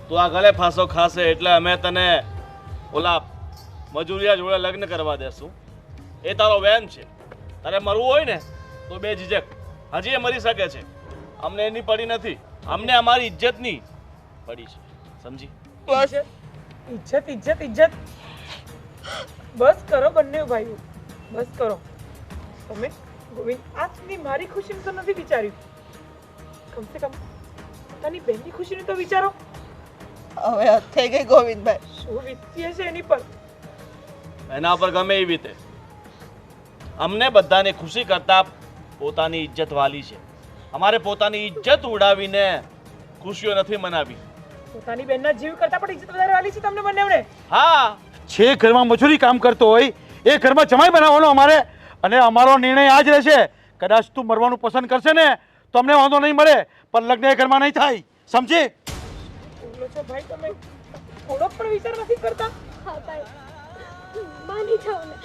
તું આ ગળે ફાંસો ખાશે એટલે અમે તને ઓલા મજૂરિયા જોડે લગ્ન કરવા દેશું? એ તારો વહેમ છે. તારે મરવું હોય ને તો બે ઝીઝક હજી એ મરી શકે છે. અમને એની પડી નથી, અમને અમારી ઇજ્જતની પડી છે. સમજી? બસ ઇજ્જત ઇજ્જત ઇજ્જત. બસ કરો બંને ભાઈઓ, બસ કરો. તમે ગોવિંદ આજ સુધી મારી ખુશીનું તો નથી વિચાર્યું. કમસે કમ પોતાની બહેનની ખુશીનું તો વિચારો. હવે હદ થઈ ગઈ ગોવિંદભાઈ. શું વીતી હશે એની પર? એના પર ગમે એવી રીતે અમને બધાની ખુશી કરતા પોતાની ઇજ્જત વાલી છે. અમારે પોતાની ઇજ્જત ઉડાવીને ખુશીઓ નથી મનાવી. પોતાની બહેનના જીવ કરતા પણ ઇજ્જત વધારે વાલી છે તમને બંનેવને. હા, જે ઘરમાં મજૂરી કામ કરતો હોય એ ઘરમાં જમાઈ બનાવવાનો અમારે, અને અમારો નિર્ણય આ જ રહેશે. કદાચ તું મરવાનું પસંદ કરશે ને તો અમને વાંધો નહીં મળે, પણ લગ્ન એ ઘરમાં નહીં થાય. સમજી? બોલો છો ભાઈ તમે? થોડો પણ વિચાર નથી કરતા? હા ભાઈ, માની જાઓ ને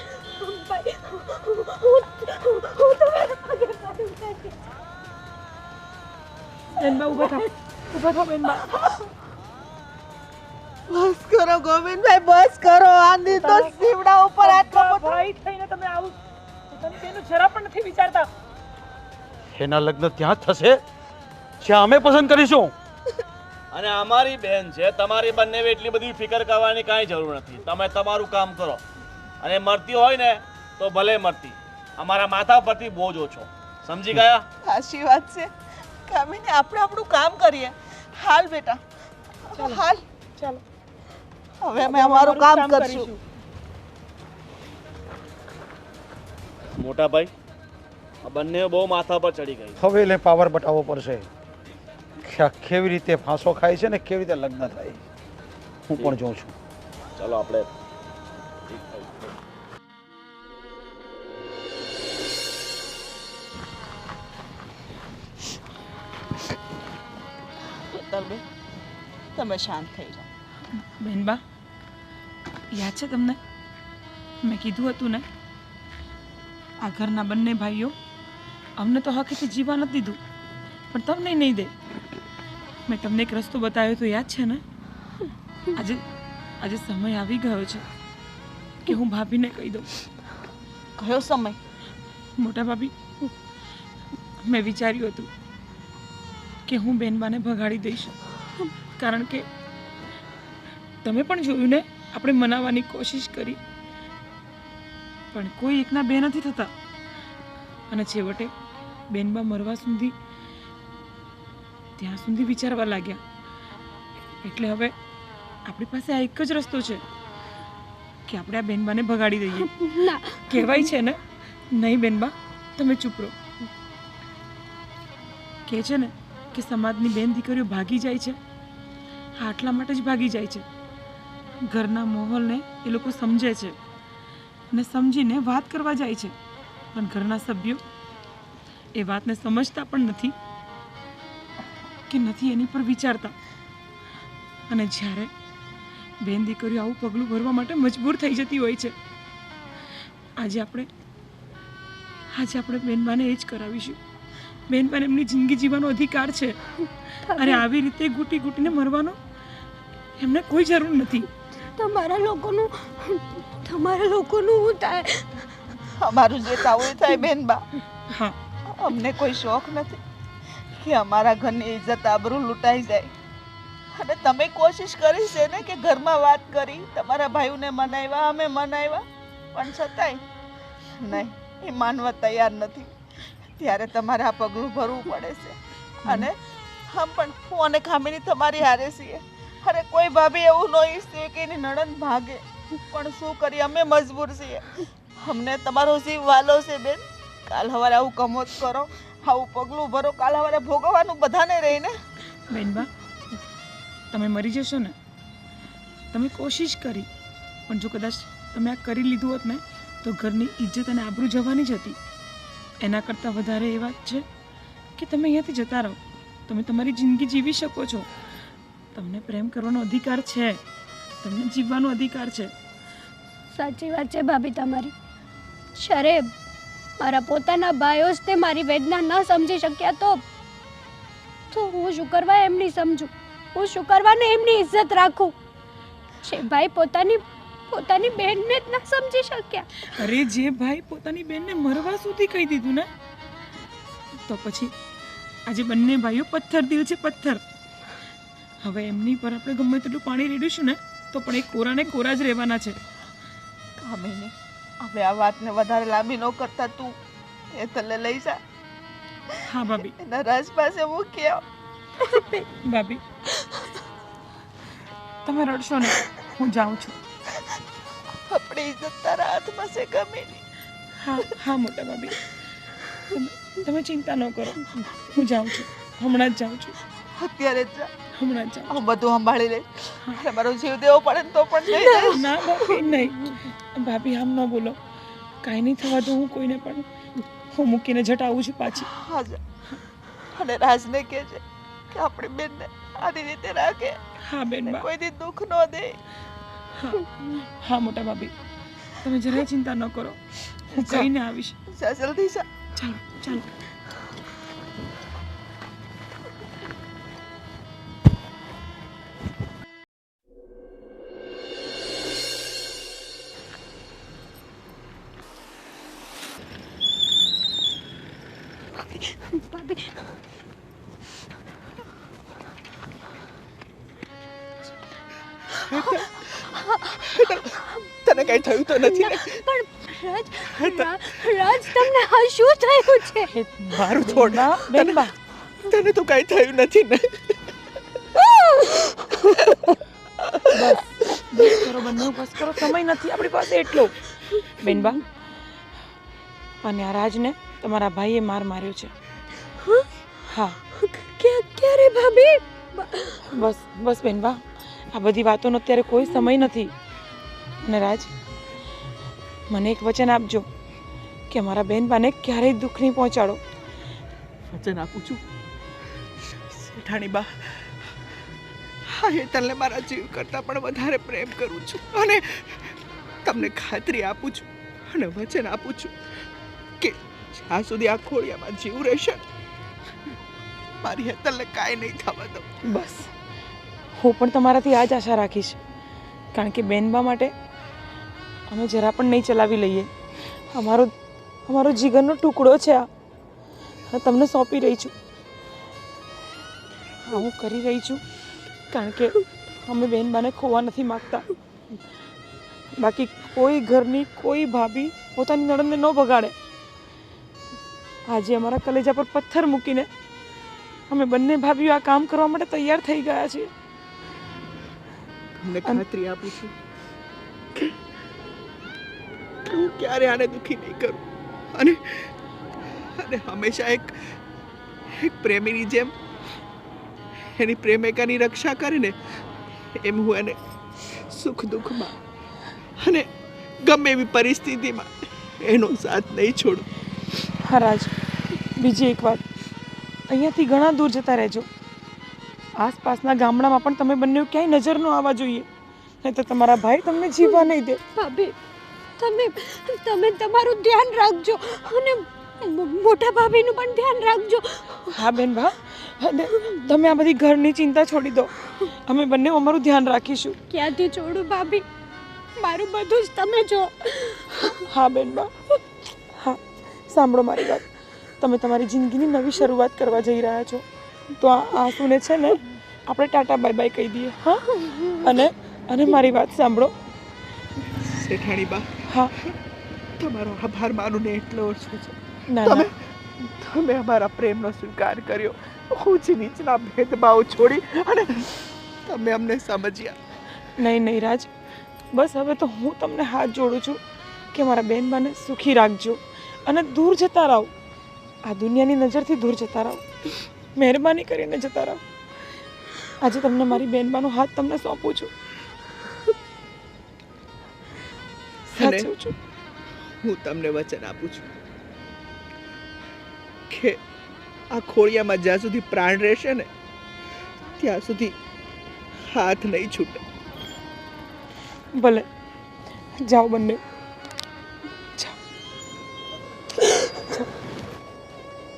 ભાઈ. હું તમારા પગે પડું છું. બેનબા ઊભા થાઓ, ઊભા થાઓ બેનબા. બસ કરો ગોવિંદભાઈ, બસ કરો. આંધી તો સીવડા ઉપર આટલો બધો. ભાઈ થઈને તમે આવું પોતાની બેનનું જરા પણ નથી વિચારતા. એના લગ્ન ત્યાં જ થશે જ્યાં અમે પસંદ કરીશું. અને અમારી બહેન છે, તમારી બંને એટલી બધી ફિકર કરવાની કાંઈ જરૂર નથી. તમે તમારું કામ કરો, અને મરતી હોય ને તો ભલે મરતી, અમારા માથા પરથી બોજ ઓછો. સમજી ગયા? સાચી વાત છે. કામિની આપણે આપણું કામ કરીએ. હાલ બેટા હાલ. ચાલો હવે અમે અમારું કામ કરશું. મોટા ભાઈ, આ બંને બહુ માથા પર ચડી ગઈ. હવે એટલે પાવર બતાવવો પડશે કે આ કેવી રીતે ફાંસો ખાય છે ને કેવી રીતે લગ્ન થાય. હું પણ જોઉં છું. ચાલો આપણે હેતલબેન તમે શાંત થઈ જાઓ. બેનબા યાદ છે તમને મેં કીધું હતું ને આ ઘરના બંને ભાઈઓ અમને તો હકેથી જીવા નથી દીધું પણ તમને નહીં દે. મેં તમને એક રસ્તો બતાવ્યો તો યાદ છે ને? આજે સમય આવી ગયો છે કે હું ભાભીને કહી દઉં. કયો સમય? મોટા ભાભી, મેં વિચાર્યું હતું કે હું બેનબાને ભગાડી દઈશ, કારણ કે તમે પણ જોયું ને આપણે મનાવવાની કોશિશ કરી પણ કોઈ એકના બે નથી થતા, અને છેવટે બેનબા મરવા સુધી ત્યાં સુધી વિચારવા લાગ્યા. એટલે હવે આપણી પાસે આ એક જ રસ્તો છે કે આપણે આ બેનબાને ભગાડી દઈએ. ના, કહેવાય છે ને, નહીં બેનબા તમે ચૂપ રહો. કહે છે ને કે સમાજની બેન દીકરીઓ ભાગી જાય છે, હા આટલા માટે જ ભાગી જાય છે. ઘરના માહોલને એ લોકો સમજે છે અને સમજીને વાત કરવા જાય છે, પણ ઘરના સભ્યો એ વાતને સમજતા પણ નથી કે નથી એની પર વિચારતા. અને જ્યારે બેન દીકરીઓ આવું પગલું ભરવા માટે મજબૂર થઈ જતી હોય છે, આજે આપણે બેનબાને એ જ કરાવીશું. બેનબાને એમની જિંદગી જીવવાનો અધિકાર છે, અને આવી રીતે ઘૂંટી ઘૂંટીને મરવાનો એમને કોઈ જરૂર નથી. તમારા લોકોનું શું થાય? અમારું જે થવું થાય બેનબા. હા, અમને કોઈ શોખ નથી કે અમારા ઘરની ઇજ્જત આબરૂ લૂંટાઈ જાય. અને તમે કોશિશ કરી છે ને કે ઘરમાં વાત કરી, તમારા ભાઈઓને મનાવ્યા, અમે મનાવ્યા, પણ છતાંય નહીં, એ માનવા તૈયાર નથી. ત્યારે તમારે આ પગલું ભરવું પડે છે. અને હમ પણ હું અને ખામીની તમારી હારે છીએ. અરે કોઈ ભાભી એવું ન ઈચ્છે કે એની નણંદ ભાગે, પણ શું કરીએ, અમે મજબૂર છીએ. અમને તમારો જીવ વાલો છે બેન. કાલ સવારે આવું કમોત કરો, આવું પગલું ભરો, કાલ સવારે ભોગવવાનું બધાને રહીને. બેનબા, તમે મરી જશો ને? તમે કોશિશ કરી, પણ જો કદાચ તમે આ કરી લીધું હોત ને તો ઘરની ઇજ્જત અને આબરૂ જવાની જ હતી. એના કરતાં વધારે એ વાત છે કે તમે અહીંયાથી જતા રહો. તમે તમારી જિંદગી જીવી શકો છો. તમને પ્રેમ કરવાનો અધિકાર છે, તમને જીવવાનો અધિકાર છે. સાચી વાત છે ભાભી તમારી. જ્યારે મારા પોતાના ભાઈઓ જ તે મારી વેદના ન સમજી શક્યા તો હું શું કરવા એમની સમજું? હું શું કરવાને એમની ઇજ્જત રાખું? જે ભાઈ પોતાની બહેનને જ ન સમજી શક્યા. અરે જે ભાઈ પોતાની બેનને મરવા સુધી કહી દીધું ને, તો પછી આજે બંને ભાઈઓ પથ્થર દિલ છે, પથ્થર. હવે એમની પર આપણે ગમે તેટલું પાણી રેડીશું ને તો પણ એ કોરાને કોરા જ રહેવાના છે. કામિની, હવે આ વાતને વધારે લાંબી ન કરતા તું એ તલે લઈ જા. હા ભાભી. એના રાજ પાસે મૂકી આવ. ભાભી, તમે રડશો ને, હું જાઉં છું. આપણી ઇજ્જત તારા હાથમાં છે કામિની. હા હા મોટા ભાભી, તમે ચિંતા ન કરો, હું જાઉં છું, હમણાં જ જાઉં છું, અત્યારે જ જા. હમણાં જ જાઉં હું બધું સંભાળી લઈશ. મારો જીવ દેવો પડે ને તો પણ નહીં દઈશ. છું. ના ભાભી નહીં, ભાભી આમ ન બોલો. કાંઈ નહીં થવા દઉં હું કોઈને પણ. હું મૂકીને જટ આવું છું પાછી. હા જા. અને રાજને કહેજે કે આપણી બેનને આની રીતે રાખે. હા બેનબા. કોઈ દી દુઃખ ન દે. હા હા મોટા ભાભી, તમે જરાય ચિંતા ન કરો, હું કહીને આવીશ. જા જલ્દી જા. ચાલો ચાલો. ભાભી તને કઈ થયું તો નથી ને? પણ રાજ તમને આ શું થયું છે? મારું થોડા બેનબા, તને તો કઈ થયું નથી ને? બસ કરો બંને, બસ કરો, સમય નથી આપણી પાસે એટલો. બેનબા, અને આ રાજને તમારા ભાઈએ માર્યો છે. હા. ક્યારે ભાભી? બસ બસ બેનબા, આ બધી વાતોનો અત્યારે કોઈ સમય નથી. અને રાજ, મને એક વચન આપજો કે મારા બેનબાને ક્યારેય દુઃખ નહીં પહોંચાડો. વચન આપું છું શેઠાણી બા. હા, હેતલને મારા જીવ કરતાં પણ વધારે પ્રેમ કરું છું અને તમને ખાતરી આપું છું અને વચન આપું છું કે જ્યાં સુધી આ ખોડિયામાં જીવ રહેશે મારી હેતલને કાંઈ નહીં થવા દઉં. બસ, હું પણ તમારાથી આ જ આશા રાખીશ, કારણ કે બેનબા માટે અમે જરા પણ નહીં ચલાવી લઈએ. અમારો જીગરનો ટુકડો છે આ, તમને સોંપી રહી છું. હા, હું કરી રહી છું, કારણ કે અમે બેનબાને ખોવા નથી માગતા. બાકી કોઈ ઘરની કોઈ ભાભી પોતાની નણંદને ન બગાડે. આજે અમારા કલેજા પર પથ્થર મૂકીને અમે બંને ભાભીઓ આ કામ કરવા માટે તૈયાર થઈ ગયા છીએ. તમને ખાતરી આપું છું કે હું ક્યારે આને દુઃખી નહીં કરું અને હંમેશા એક પ્રેમીની જેમ એની પ્રેમિકાની રક્ષા કરીને એમ હું એને સુખ દુઃખમાં અને ગમે એવી પરિસ્થિતિમાં એનો સાથ નહીં છોડું. હા રાજ, બીજી એક વાત, અહીંયાથી ઘણા દૂર જતા રહેજો. આસપાસના ગામડામાં પણ તમે બંને ક્યાંય નજર ન આવવા જોઈએ, નહીં તો તમારા ભાઈ તમને જીવવા નહીં દે. ભાભી, તમે તમારું ધ્યાન રાખજો અને મોટા ભાભીનું પણ ધ્યાન રાખજો. હા બેન ભા, અને તમે આ બધી ઘરની ચિંતા છોડી દો, અમે બંને અમારું ધ્યાન રાખીશું. ક્યાંથી છોડું ભાભી? મારું બધું જ તમે જો. હા બેન બા, હા સાંભળો મારી વાત. તમે તમારી જિંદગીની નવી શરૂઆત કરવા જઈ રહ્યા છો, તો આ આંસુને છે ને આપણે ટાટા બાય બાય કહી દઈએ. હા, અને મારી વાત સાંભળો શેઠાણી બા. હા, તમારો આભાર માનું ને એટલો ઓછો છે. ના તમે અમારા પ્રેમનો સ્વીકાર કર્યો, ઊંચ નીચના ભેદભાવ છોડી અને તમે અમને સમજ્યા. નહીં નહીં રાજ, બસ હવે તો હું તમને હાથ જોડું છું કે મારા બેનબાને સુખી રાખજો અને દૂર જતા રહો. આ દુનિયાની નજરથી દૂર જતા રહો. મહેરબાની કરીને જતા રહો. આજે તમને મારી બેનબાનો હાથ તમને સોંપું છું. સાચું છું. હું તમને વચન આપું છું કે આ ખોળિયામાં જ્યાં સુધી પ્રાણ રહેશે ને ત્યાં સુધી હાથ નહીં છૂટે. ભલે જાઓ બંને.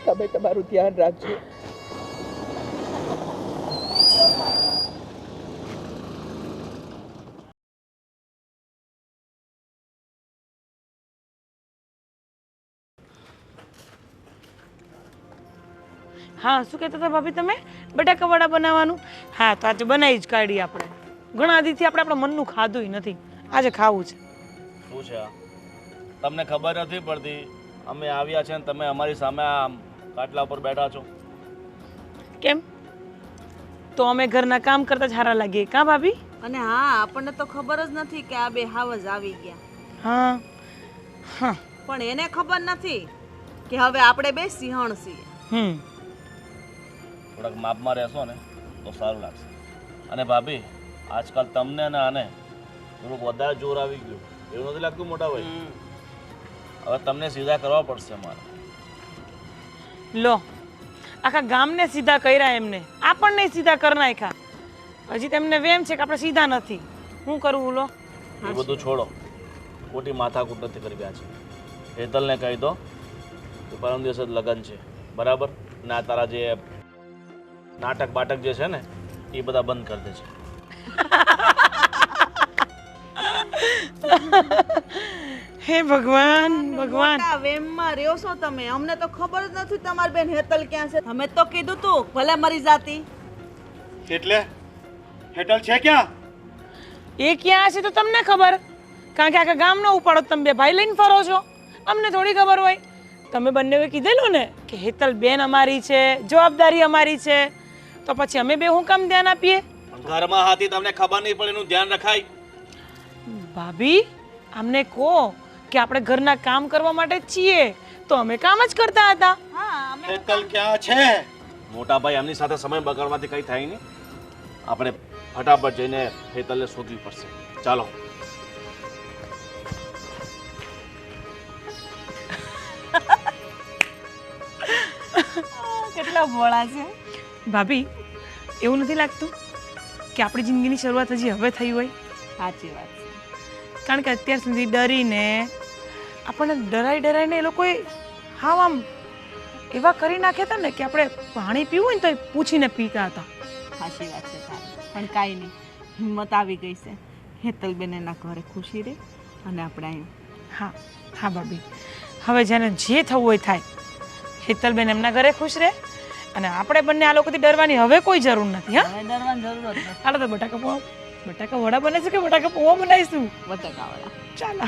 તમે તમારું ધ્યાન રાખજો. હા, શું કહેતા હતા ભાભી તમે? બટાકા વડા બનાવવાનું? હા, તો આજે બનાવી જ કાઢીએ આપણે. ઘણા દીથી આપણે આપણા મનનું ખાધું નથી, આજે ખાવું છે. શું છે આ? તમને ખબર નથી પડતી અમે આવ્યા છે ને તમે અમારી સામે આ કાટલા ઉપર બેઠા છો. કેમ? તો અમે ઘરના કામ કરતા જ હારા લાગીએ કાં ભાભી? અને હા, આપણને તો ખબર જ નથી કે આ બે હાવજ આવી ગયા. હા હા. પણ એને ખબર નથી કે હવે આપણે બે સિંહણ છીએ. થોડાક માપમાં રહેશો ને તો સારું લાગશે. અને ભાભી, આજકાલ તમને ને આને થોડુંક વધારે જોર આવી ગયું એવું નથી લાગતું મોટા ભાઈ? હવે તમને સીધા કરવા પડશે મારે. લો, આખા ગામને સીધા કર્યા એમને, આપણને સીધા કરી નાખ્યા. હજી તેમને વેમ છે કે આપણે સીધા નથી. શું કરવું? લો, એ બધું છોડો, ખોટી માથાકૂટ નથી કરી રહ્યા છે. હેતલને કહી દો કે પરમ દિવસે જ લગ્ન છે, બરાબર? ને આ તારા જે નાટક બાટક જે છે ને એ બધા બંધ કરી દે છે. હે ભગવાન ભગવાન. મોટા વેમમાં રહ્યો છો તમે. અમને તો ખબર જ નથી તમારી બેન હેતલ ક્યાં છે. તમે તો કીધું તું ભલે મરી જાતી. એટલે હેટલ છે ક્યાં? એ ક્યાં હશે તો તમને ખબર, કારણ કે આખા ગામનો ઉપાડો તમે બે ભાઈ લઈને ફરો છો. અમને થોડી ખબર હોય. તમે બંનેએ કીધેલું ને કે હેતલ બેન અમારી છે, જવાબદારી અમારી છે, તો પછી અમે બે હું કામ ધ્યાન આપીએ? ઘરમાં હાથી તમને ખબર નહીં પડે એનું ધ્યાન રખાય. ભાભી, અમને કહો કે આપણે ઘરના કામ કરવા માટે જ છીએ, તો અમે કામ જ કરતા હતા. હેતલ ક્યાં છે? મોટા ભાઈ, એમની સાથે સમય બગાડવાથી કંઈ થાય નહીં. આપણે ફટાફટ જઈને હેતલને શોધવી પડશે. ચાલો. કેટલા ભોળા છે ભાભી, એવું નથી લાગતું કે આપણી જિંદગીની શરૂઆત હજી હવે થઈ હોય? સાચી વાત છે. કારણ કે અત્યાર સુધી ડરીને આપણને ડરાઈને એ લોકોએ હાવ આમ એવા કરી નાખ્યા હતા ને કે આપણે પાણી પીવું હોય ને તો એ પૂછીને પીતા હતા. સાચી વાત છે તારી. પણ કાંઈ નહીં, હિંમત આવી ગઈ છે. હેતલબેન એના ઘરે ખુશી રહે અને આપણે અહીં. હા હા ભાભી, હવે જેને જે થવું હોય થાય. હેતલબેન એમના ઘરે ખુશ રહે અને આપણે બંને આ લોકોથી ડરવાની હવે કોઈ જરૂર નથી. હા, હવે ડરવાની જરૂર જ નથી. હાલો તો બટાકા વડા બને છે કે બટાકા પૌવા બનાવીશું? બટાકાવાળા. ચાલો.